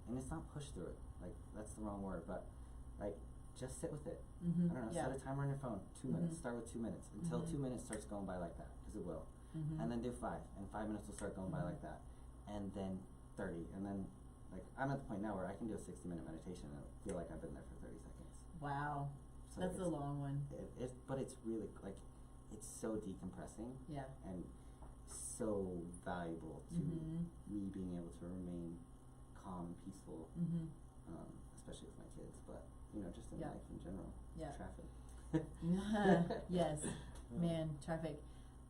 and it's not push through it, like that's the wrong word, but like just sit with it. I don't know, set a timer on your phone, 2 minutes, start with 2 minutes until 2 minutes starts going by like that, because it will. And then do 5, and 5 minutes will start going by like that, and then 30, and then like I'm at the point now where I can do a 60-minute meditation and feel like I've been there for 30 seconds. Wow, so that's a long one. But it's really like, it's so decompressing and so valuable to me being able to remain calm and peaceful, especially with my kids, but you know, just in life in general. Traffic. Yes, man, traffic.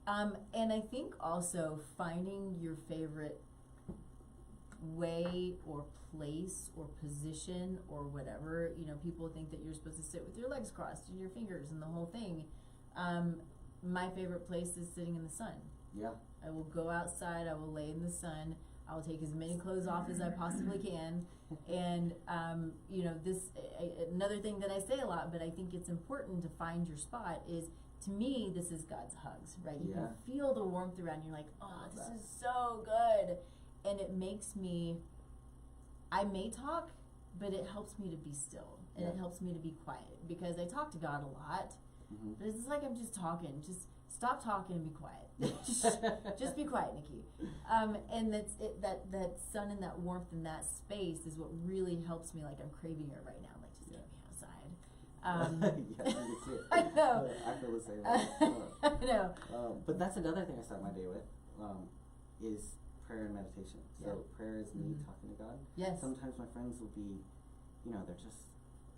And I think also finding your favorite way or place or position or whatever, you know, people think that you're supposed to sit with your legs crossed and your fingers and the whole thing. My favorite place is sitting in the sun. I will go outside, I will lay in the sun, I will take as many clothes off as I possibly can. And, you know, this, another thing that I say a lot, but I think it's important to find your spot is, to me, this is God's hugs, right? You can feel the warmth around you, like, oh, this is so good. And it makes me, I may talk, but it helps me to be still. And it helps me to be quiet, because I talk to God a lot, but it's like I'm just talking. Just stop talking and be quiet. Just be quiet, Nikki. And that's it, that sun and that warmth and that space is what really helps me. Like, I'm craving it right now. I'm like, just get me outside. You can see it. I know. I feel the same way. I know. But that's another thing I start my day with, is prayer and meditation. So prayer is me talking to God. Sometimes my friends will be, you know, they're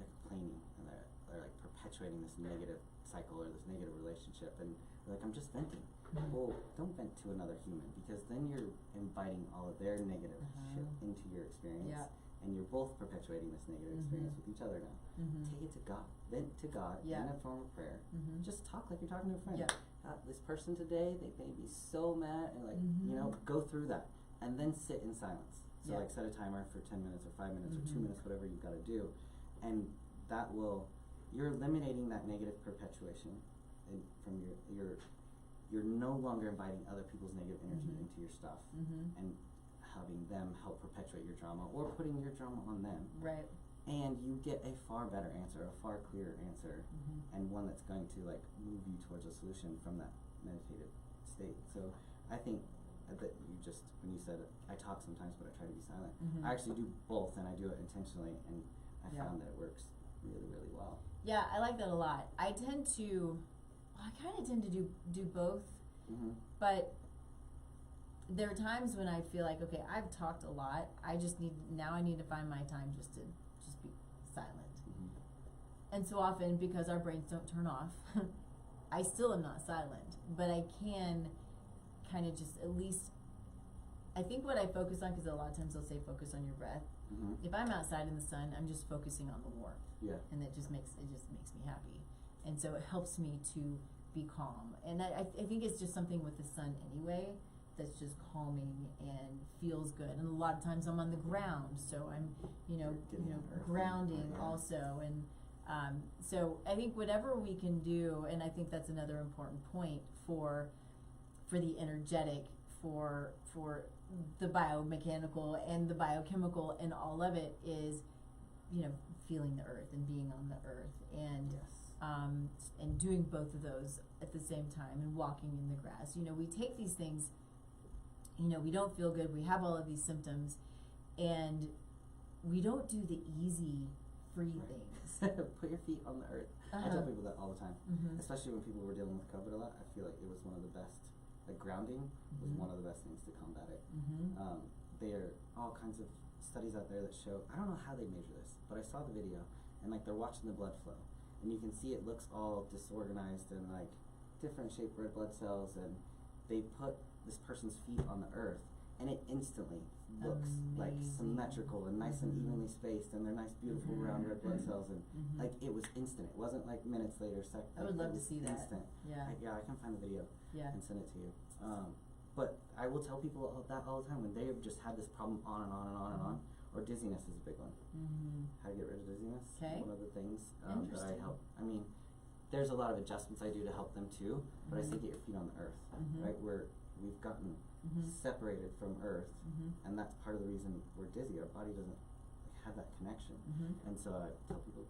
complaining, and they're like perpetuating this negative cycle or this negative relationship, and they're like, I'm just venting. Well, don't vent to another human, because then you're inviting all of their negative shit into your experience, and you're both perpetuating this negative experience with each other now. Take it to God. Vent to God in a form of prayer. Just talk like you're talking to a friend. This person today, they made me so mad, and like, you know, go through that, and then sit in silence. So like set a timer for 10 minutes or 5 minutes or 2 minutes, whatever you've got to do, and that will, you're eliminating that negative perpetuation, and from you're no longer inviting other people's negative energy into your stuff and having them help perpetuate your drama or putting your drama on them. Right. And you get a far better answer, a far clearer answer, and one that's going to like move you towards a solution from that meditative state. So I think that you just, when you said it, I talk sometimes, but I try to be silent. Mm-hmm. I actually do both, and I do it intentionally, and I Yeah. found that it works really, really well. Yeah, I like that a lot. I kind of tend to do both, Mm-hmm. but there are times when I feel like, okay, I've talked a lot. I need to find my time just to be silent. Mm-hmm. And so often, because our brains don't turn off, I still am not silent, but I can kind of just at least, I think what I focus on, because a lot of times they'll say focus on your breath. Mm-hmm. If I'm outside in the sun, I'm just focusing on the warmth. Yeah. And it just makes me happy. And so it helps me to be calm. And I think it's just something with the sun anyway that's just calming and feels good. And a lot of times I'm on the ground, so I'm, grounding Yeah. also. And so I think whatever we can do, and I think that's another important point for the energetic, for the biomechanical and the biochemical and all of it is, feeling the earth and being on the earth and Yes. and doing both of those at the same time and walking in the grass. We take these things, we don't feel good, we have all of these symptoms, and we don't do the easy, free Right. things. Put your feet on the earth. I tell people that all the time, Mm-hmm. especially when people were dealing with COVID a lot. I feel like it was one of the best, like grounding was Mhm. one of the best things to combat it. Mm-hmm. There are all kinds of studies out there that show, I don't know how they measure this, but I saw the video, and like they're watching the blood flow, and you can see it looks all disorganized and like different shaped red blood cells, and they put this person's feet on the earth, and it instantly looks like Amazing. symmetrical and nice and Mhm. evenly spaced, and they're nice, beautiful round red blood cells, and Mhm. like it was instant. It wasn't like minutes later, I would love it to was see that. instant. Yeah. I can find the video Yeah. and send it to you. But I will tell people that all the time when they have just had this problem on and on and on and on, or dizziness is a big one. Mm-hmm. How to get rid of dizziness. Okay. One of the things that I Interesting. help. I mean, there's a lot of adjustments I do to help them too, but I say get your feet on the earth, Mhm. right? We've gotten Mhm. separated from earth, Mm-hmm. and that's part of the reason we're dizzy. Our body doesn't have that connection. Mm-hmm. And so I tell people,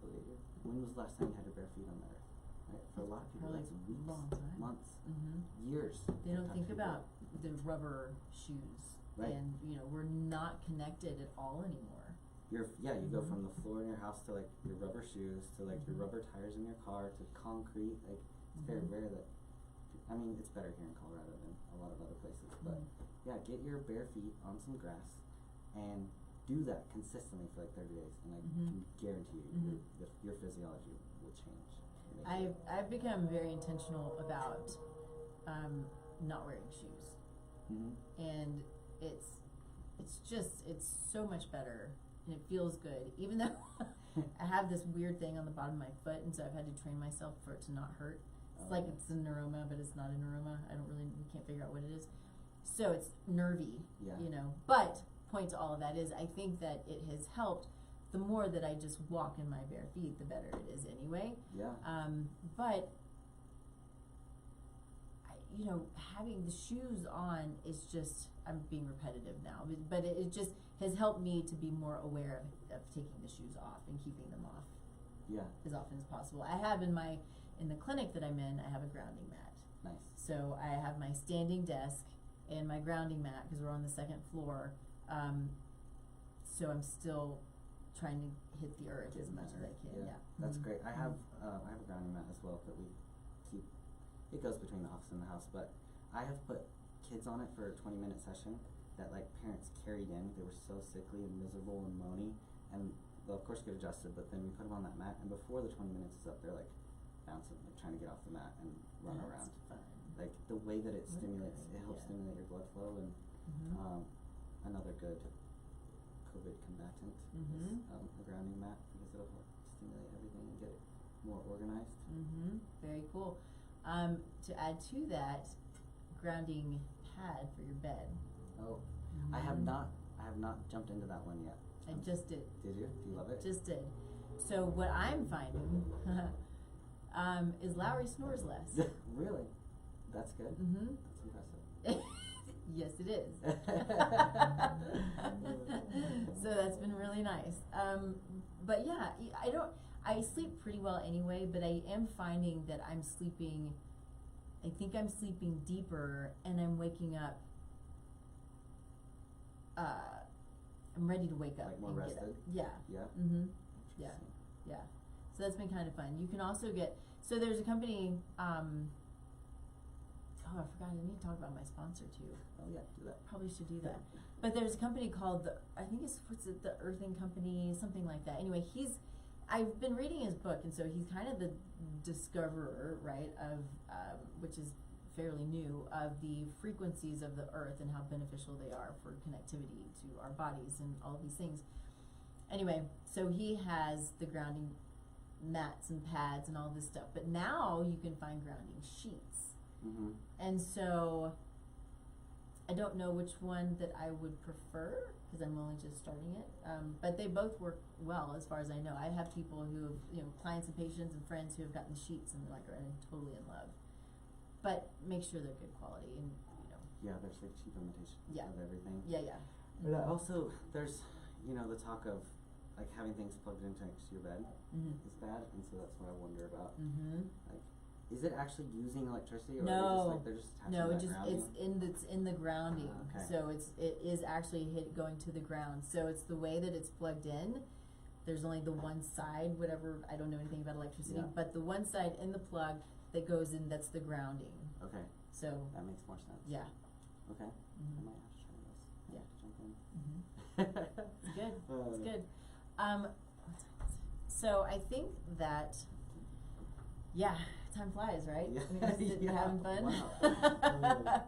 when was the last time you had your bare feet on the earth? Right? For a lot of people, Probably that's a weeks, long time. months, Mm-hmm. years. They don't Sometimes think people- about the rubber shoes, Right. and we're not connected at all anymore. You go Mhm. from the floor in your house to like your rubber shoes to like your Mhm. rubber tires in your car to concrete. Like it's very Mhm. rare that. I mean, it's better here in Colorado than a lot of other places, but Mhm. yeah, get your bare feet on some grass, and do that consistently for like 30 days, and I Mhm. can guarantee you, Mhm. your physiology will change. It'll make it- I've become very intentional about not wearing shoes, Mhm. and it's so much better, and it feels good, even though I have this weird thing on the bottom of my foot, and so I've had to train myself for it to not hurt. It's like it's a neuroma, but it's not a neuroma. We can't figure out what it is. So it's nervy, Yeah. But point to all of that is I think that it has helped. The more that I just walk in my bare feet, the better it is anyway. Yeah. But having the shoes on is just, I'm being repetitive now, but it just has helped me to be more aware of taking the shoes off and keeping them off Yeah. as often as possible. I have in the clinic that I'm in, I have a grounding mat. Nice. So I have my standing desk and my grounding mat because we're on the second floor. So I'm still trying to hit the earth as much as I can. Yeah. That's Mhm. great. I have a grounding mat as well that we keep. It goes between the office and the house, but I have put kids on it for a 20-minute session that like parents carried in. They were so sickly and miserable and moany, and they'll of course get adjusted. But then we put them on that mat, and before the 20 minutes is up, they're like bouncing, like trying to get off the mat and run That's around. fun. Like the way that it What a stimulates, good it helps idea. stimulate your blood flow, and Mhm. another good COVID combatant is Mhm. a grounding mat because it'll help stimulate everything and get it more organized. Mm-hmm. Very cool. To add to that, grounding pad for your bed. Oh, I have Mhm. not jumped into that one yet. I just did. Did you? Do you love it? Just did. So what I'm finding is Lowry snores less. Really? That's good. Mm-hmm. That's impressive. Yes, it is. So that's been really nice. But yeah, I sleep pretty well anyway, but I am finding that I'm sleeping I think I'm sleeping deeper and I'm waking up, I'm ready to wake up. Like more and rested? Get up. Yeah. Yeah? Mm-hmm. Yeah. Interesting. Yeah. So that's been kind of fun. You can also get, so there's a company, oh, I forgot, I need to talk about my sponsor too. Oh yeah, do that. Probably should do that. But there's a company called, I think it's, what's it, the Earthing Company, something like that. Anyway, I've been reading his book, and so he's kind of the discoverer, right, of, which is fairly new, of the frequencies of the earth and how beneficial they are for connectivity to our bodies and all these things. Anyway, so he has the grounding mats and pads and all this stuff, but now you can find grounding sheets. Mm-hmm. And so I don't know which one that I would prefer, because I'm only just starting it, but they both work well as far as I know. I have people who have, clients and patients and friends who have gotten the sheets and they're like, are totally in love. But make sure they're good quality and, Yeah, there's like cheap imitation of everything. Yeah, yeah. But also, there's, the talk of like having things plugged into next to your bed is bad, and so that's what I wonder about. Mm-hmm. Like, is it actually using electricity, or No. they're just attaching No, that grounding? it's in the grounding. Okay. So it is actually going to the ground. So it's the way that it's plugged in. There's only the one side, whatever, I don't know anything about electricity, but the one side in the plug that goes in, that's the grounding. Okay. So That makes more sense. yeah. Okay. Mm-hmm. I might have to try this. I Yeah. have to jump in. Mm-hmm. It's good. It's good. So I think that, time flies, right? Yeah. I mean, just sitting having fun. Wow.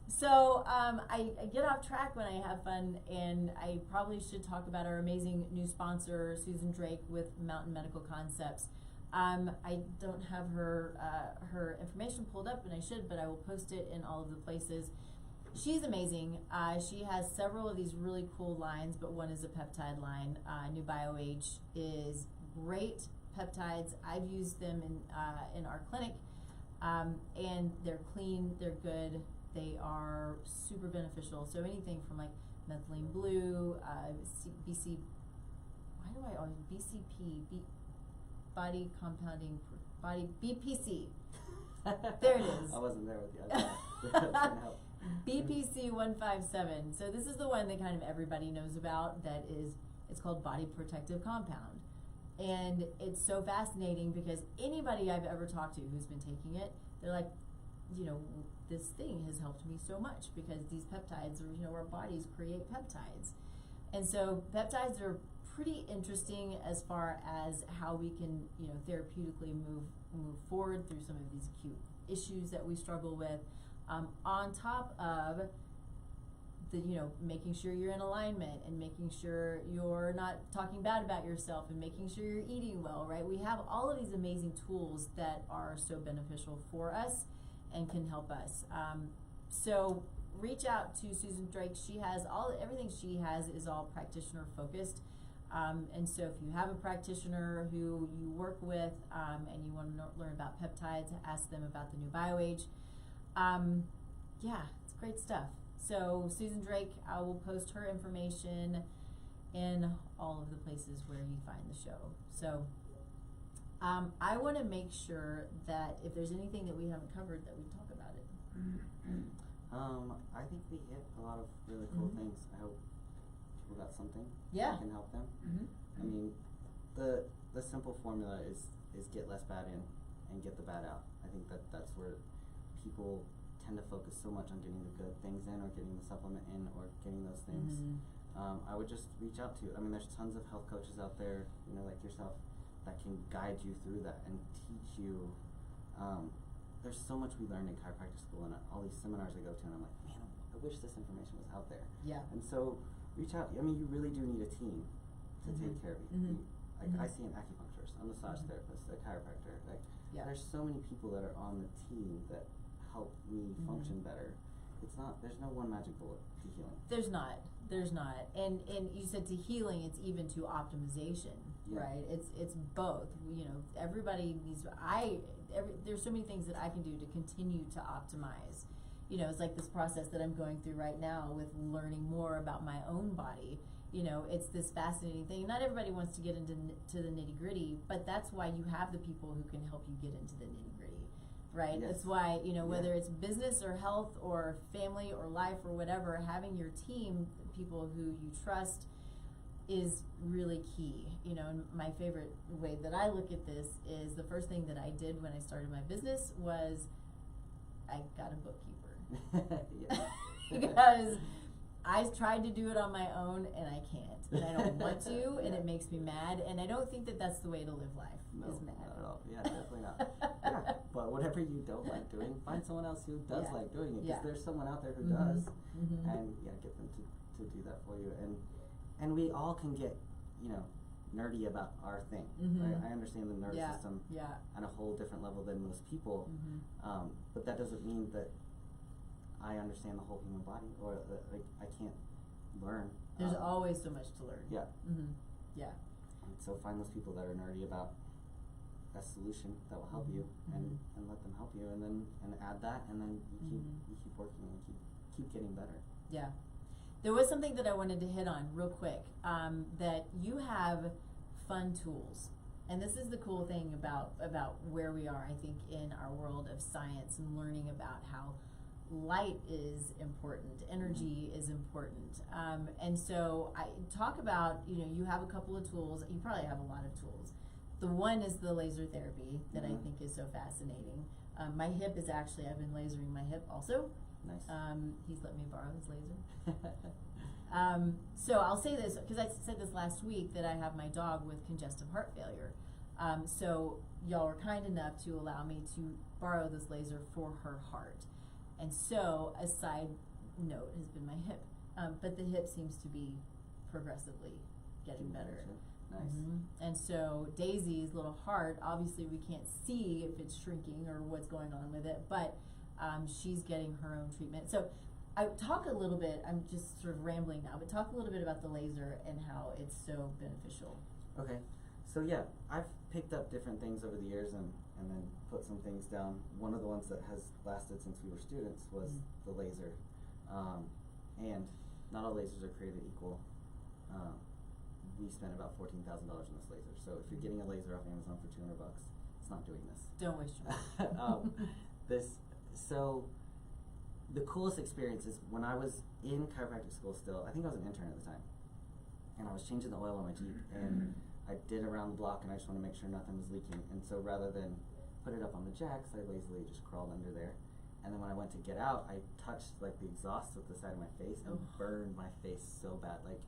So I get off track when I have fun, and I probably should talk about our amazing new sponsor, Susan Drake with Mountain Medical Concepts. I don't have her information pulled up, and I should, but I will post it in all of the places. She's amazing. She has several of these really cool lines, but one is a peptide line. New BioAge is great peptides. I've used them in our clinic, and they're clean, they're good, they are super beneficial. So anything from like methylene blue, BCP, body compounding, BPC. There it is. I wasn't there with you. I was trying to help. BPC 157. So this is the one that kind of everybody knows about. It's called body protective compound, and it's so fascinating because anybody I've ever talked to who's been taking it, they're like, this thing has helped me so much because these peptides are, our bodies create peptides, and so peptides are pretty interesting as far as how we can, therapeutically move forward through some of these acute issues that we struggle with. On top of the, making sure you're in alignment and making sure you're not talking bad about yourself and making sure you're eating well, right? We have all of these amazing tools that are so beneficial for us and can help us. So reach out to Susan Drake. She has everything she has is all practitioner focused. And so if you have a practitioner who you work with and you want to learn about peptides, ask them about the new BioAge. It's great stuff. So Susan Drake, I will post her information in all of the places where you find the show. So I want to make sure that if there's anything that we haven't covered, that we talk about it. I think we hit a lot of really cool things. I hope people got something that can help them. I mean, the simple formula is get less bad in and get the bad out. I think that's where people tend to focus so much on getting the good things in or getting the supplement in or getting those things. I would just reach out to, there's tons of health coaches out there, like yourself, that can guide you through that and teach you. There's so much we learned in chiropractic school and all these seminars I go to, and I'm like, man, I wish this information was out there. Yeah. And so reach out. You really do need a team to take care of you. I see an acupuncturist, a massage therapist, a chiropractor. There's so many people that are on the team that help me function better. There's no one magic bullet to healing. There's not. And you said to healing, it's even to optimization, right? It's both. Everybody needs, there's so many things that I can do to continue to optimize. It's like this process that I'm going through right now with learning more about my own body. It's this fascinating thing. Not everybody wants to get into the nitty gritty, but that's why you have the people who can help you get into the nitty gritty. right? Yes. That's why, you know, whether Yeah. it's business or health or family or life or whatever, having your team, people who you trust, is really key. You know, and my favorite way that I look at this is the first thing that I did when I started my business was I got a bookkeeper. Because I tried to do it on my own and I can't, and I don't want to, and it makes me mad, and I don't think that that's the way to live life. No, is mad. not at all. Yeah, definitely not. Yeah, but whatever you don't like doing, find someone else who does like doing it, because there's someone out there who does, and get them to do that for you, and we all can get, you know, nerdy about our thing. Right? I understand the nervous system on a whole different level than most people, but that doesn't mean that I understand the whole human body, or like I can't learn. There's always so much to learn. Yeah. Yeah. And so find those people that are nerdy about a solution that will help you, and let them help you, and then add that, and then you keep working and keep getting better. Yeah. There was something that I wanted to hit on real quick, that you have fun tools. And this is the cool thing about where we are, I think, in our world of science and learning about how light is important, energy is important. And so I talk about, you know, you have a couple of tools, you probably have a lot of tools. The one is the laser therapy that I think is so fascinating. My hip is actually, I've been lasering my hip also. Nice. He's let me borrow his laser. So I'll say this, because I said this last week, that I have my dog with congestive heart failure. So y'all were kind enough to allow me to borrow this laser for her heart. And so a side note has been my hip. But the hip seems to be progressively getting better. Nice. And so Daisy's little heart, obviously we can't see if it's shrinking or what's going on with it, but she's getting her own treatment. So I talk a little bit, I'm just sort of rambling now, but talk a little bit about the laser and how it's so beneficial. Okay. So yeah, I've picked up different things over the years and then put some things down. One of the ones that has lasted since we were students was the laser. And not all lasers are created equal. We spent about $14,000 on this laser. So if you're getting a laser off Amazon for $200, it's not doing this. Don't waste your money. So the coolest experience is when I was in chiropractic school still, I think I was an intern at the time, and I was changing the oil on my Jeep, and I did around the block, and I just want to make sure nothing was leaking. And so rather than put it up on the jacks, I lazily just crawled under there. And then when I went to get out, I touched like the exhaust with the side of my face and burned my face so bad, like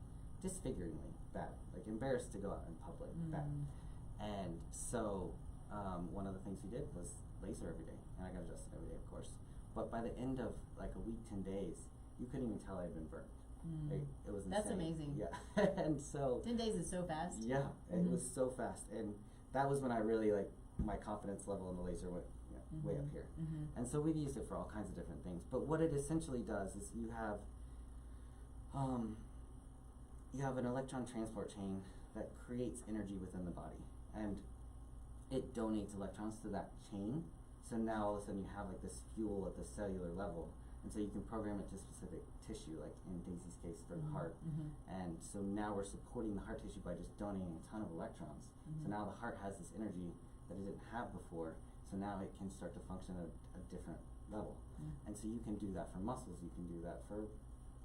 disfiguringly bad, like embarrassed to go out in public, bad. And so one of the things we did was laser every day, and I got adjusted every day, of course. But by the end of like a week, 10 days, you couldn't even tell I had been burned. It was insane. That's amazing. Yeah. And so 10 days is so fast. Yeah, it was so fast, and that was when I really, like, my confidence level in the laser went way up here. And so we've used it for all kinds of different things. But what it essentially does is you have an electron transport chain that creates energy within the body, and it donates electrons to that chain. So now all of a sudden you have like this fuel at the cellular level, and so you can program it to specific tissue, like in Daisy's case for the heart. And so now we're supporting the heart tissue by just donating a ton of electrons. So now the heart has this energy that it didn't have before, so now it can start to function at a different level. And so you can do that for muscles, you can do that for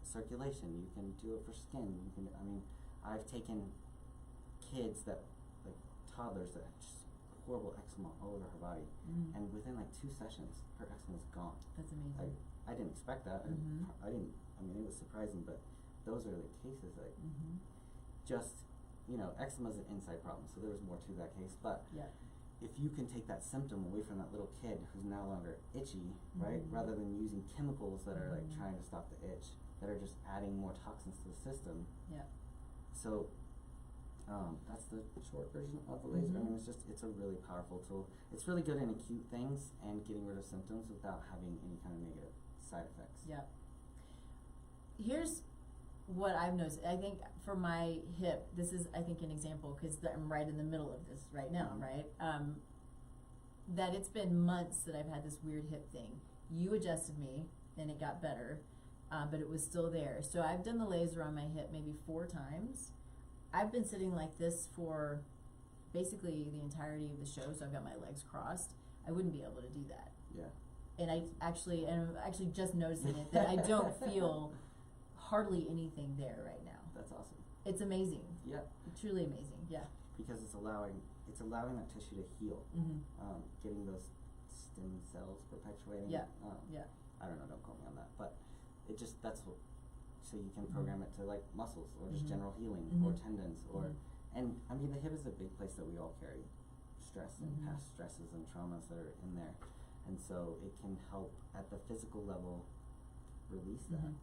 circulation, you can do it for skin, you can, I mean, I've taken kids that, like toddlers that have just horrible eczema all over her body, and within like 2 sessions, her eczema is gone. That's amazing. I didn't expect that. I mean, it was surprising, but those are the cases, like, just, you know, eczema is an inside problem, so there was more to that case, but if you can take that symptom away from that little kid who's no longer itchy, right, rather than using chemicals that are like trying to stop the itch, that are just adding more toxins to the system. So that's the short version of the laser. I mean, it's a really powerful tool. It's really good in acute things and getting rid of symptoms without having any kind of negative side effects. Here's what I've noticed. I think for my hip, this is, I think, an example, because I'm right in the middle of this right now, right? That it's been months that I've had this weird hip thing. You adjusted me, and it got better, but it was still there. So I've done the laser on my hip maybe 4 times. I've been sitting like this for basically the entirety of the show, so I've got my legs crossed. I wouldn't be able to do that. Yeah. And I'm actually just noticing it, that I don't feel hardly anything there right now. That's awesome. It's amazing. Yeah. Truly amazing. Yeah. Because it's allowing that tissue to heal. Mm-hmm. Getting those stem cells perpetuating. Yeah. Yeah. I don't know, don't quote me on that, but it just, that's what, so you can program it to like muscles or just general healing or tendons or, and I mean the hip is a big place that we all carry stress and past stresses and traumas that are in there, and so it can help at the physical level release that.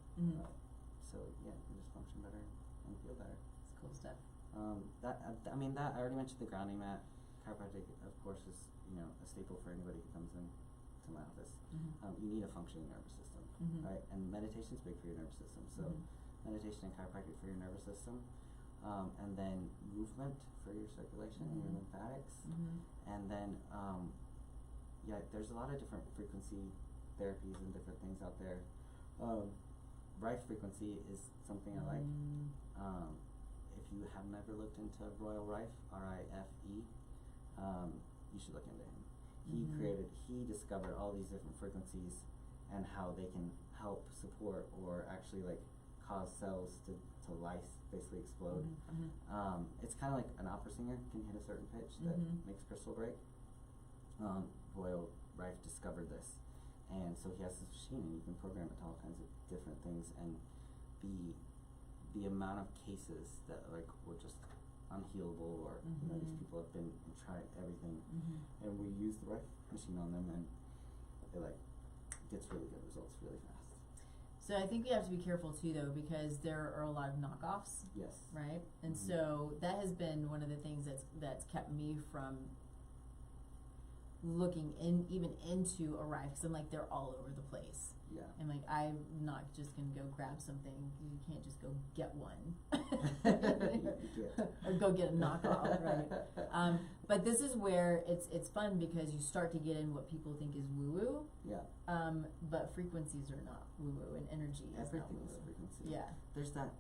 So yeah, you can just function better and feel better. It's cool stuff. I mean that I already mentioned the grounding mat. Chiropractic, of course, is a staple for anybody who comes in to my office. You need a functioning nervous system, right? And meditation is big for your nervous system. So meditation and chiropractic for your nervous system, and then movement for your circulation and your lymphatics, and then yeah, there's a lot of different frequency therapies and different things out there. Rife frequency is something I like. If you have never looked into Royal Rife, R-I-F-E, you should look into him. He discovered all these different frequencies and how they can help support or actually like cause cells to lyse, basically explode. It's kind of like an opera singer can hit a certain pitch that makes crystal break. Royal Rife discovered this, and so he has this machine and you can program it to all kinds of different things, and the amount of cases that like were just unhealable or these people have been and tried everything, and we use the Rife machine on them and it like gets really good results really fast. So I think we have to be careful too though, because there are a lot of knockoffs. Yes. Right? And so that has been one of the things that's kept me from looking even into a Rife, because I'm like, they're all over the place. Yeah. I'm like, I'm not just gonna go grab something. You can't just go get one. Or go get a knockoff, right? But this is where it's fun, because you start to get in what people think is woo-woo. Yeah. But frequencies are not woo-woo, and energy is not Everything woo-woo. is a frequency. Yeah. There's that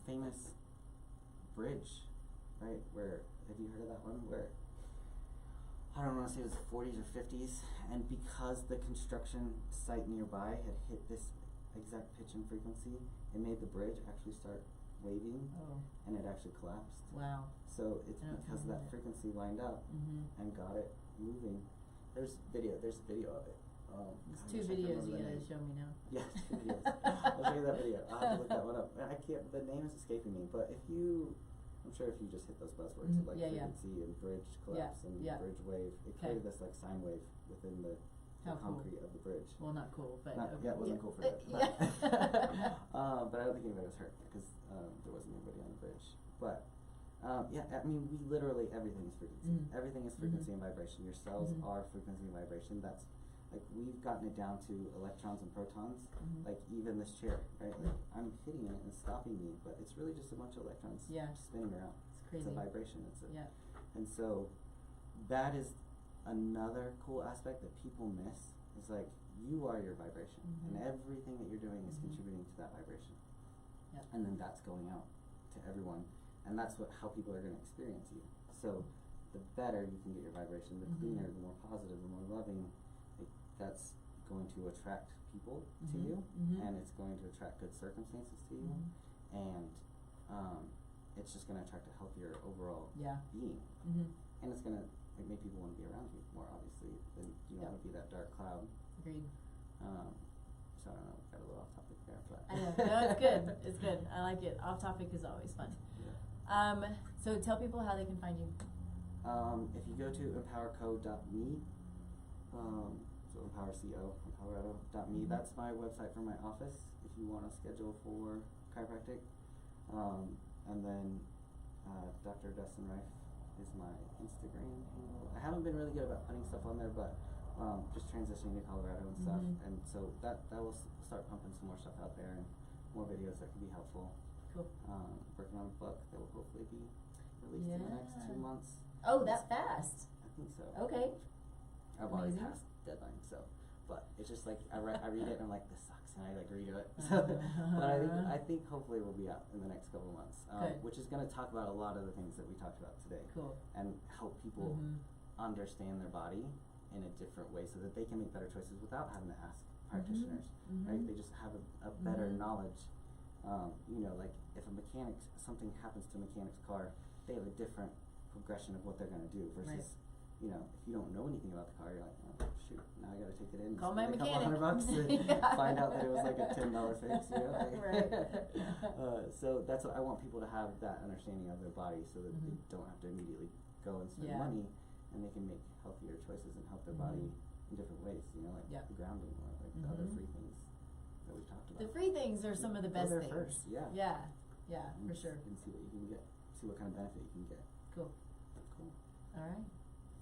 famous bridge, right? Where, have you heard of that one? Where, I don't want to say it was the 40s or 50s, and because the construction site nearby had hit this exact pitch and frequency, it made the bridge actually start waving, and it actually collapsed. Wow. So it's because that frequency lined up and got it moving. There's video of it. There's two videos you gotta show me now. Yeah, 2 videos. I'll show you that video. I'll have to look that one up. I can't, the name is escaping me, but I'm sure if you just hit those buzzwords like frequency and bridge collapse and bridge wave, it created this like sine wave within the concrete of the bridge. Well, not cool, but yeah, it wasn't cool for that. But, but I don't think anybody was hurt because there wasn't anybody on the bridge. But yeah, I mean, we literally, everything is frequency. Everything is frequency and vibration. Your cells are frequency and vibration. That's like, we've gotten it down to electrons and protons. Like even this chair, right? Like I'm hitting it and it's stopping me, but it's really just a bunch of electrons spinning around. It's crazy. It's a vibration. And so that is another cool aspect that people miss, is like, you are your vibration, and everything that you're doing is contributing to that vibration. And then that's going out to everyone, and that's how people are going to experience you. So the better you can get your vibration, the cleaner, the more positive, the more loving, that's going to attract people to you, and it's going to attract good circumstances to you, and it's just going to attract a healthier overall being, and it's going to make people want to be around you more, obviously, than you don't want to be that dark cloud. Agreed. So I don't know, got a little off topic there, but I know. No, it's good. It's good. I like it. Off topic is always fun. So tell people how they can find you. If you go to empowerco.me, so empowerco.me, that's my website for my office if you want to schedule for chiropractic. And then Dr. Dustin Reif is my Instagram handle. I haven't been really good about putting stuff on there, but just transitioning to Colorado and stuff, and so that will start pumping some more stuff out there and more videos that can be helpful. Cool. Working on a book that will hopefully be released in the next 2 months. Oh, that fast? I think so. Okay. I've already passed deadline, so, but it's just like I read it and I'm like, this sucks, and I like redo it. But I think hopefully it will be out in the next couple of months, which is going to talk about a lot of the things that we talked about today. Cool. And help people understand their body in a different way so that they can make better choices without having to ask practitioners, right? They just have a better knowledge. You know, like if something happens to a mechanic's car, they have a different progression of what they're going to do versus, you know, if you don't know anything about the car, you're like, oh, shoot, now I got to take it in. Call my spend mechanic. $200 to find out that it was like a $10 fix, you know? Right. So that's what I want people to have, that understanding of their body, so that they don't have to immediately go and spend money, and they can make healthier choices and help their body in different ways, you know, like grounding or like the other free things that we've talked about. The free things are some of the best things. First, Yeah, and for sure. And see what you can get, see what kind of benefit you can get. Cool. All right.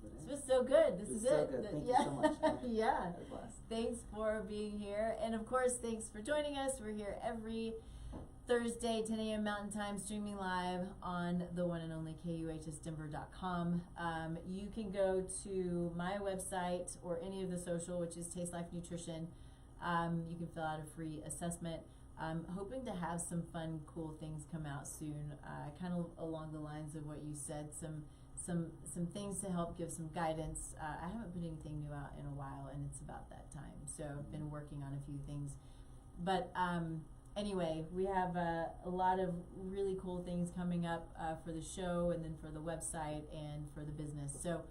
Is This was so good. This is so it. good. Thank you so much. Yeah. Had a blast. Thanks for being here. And of course, thanks for joining us. We're here every Thursday, 10 a.m. Mountain Time, streaming live on the one and only KUHSdenver.com. You can go to my website or any of the social, which is Taste Life Nutrition. You can fill out a free assessment. I'm hoping to have some fun, cool things come out soon, kind of along the lines of what you said, some things to help give some guidance. I haven't put anything new out in a while, and it's about that time. So I've been working on a few things. But anyway, we have a lot of really cool things coming up for the show, and then for the website and for the business. So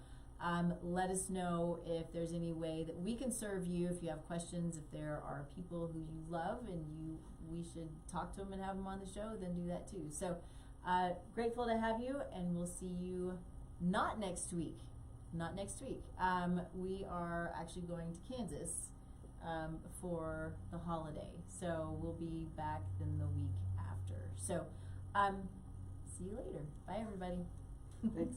let us know if there's any way that we can serve you. If you have questions, if there are people who you love and we should talk to them and have them on the show, then do that too. So grateful to have you, and we'll see you not next week. We are actually going to Kansas for the holiday, so we'll be back then the week after. So see you later. Bye, everybody. Thanks.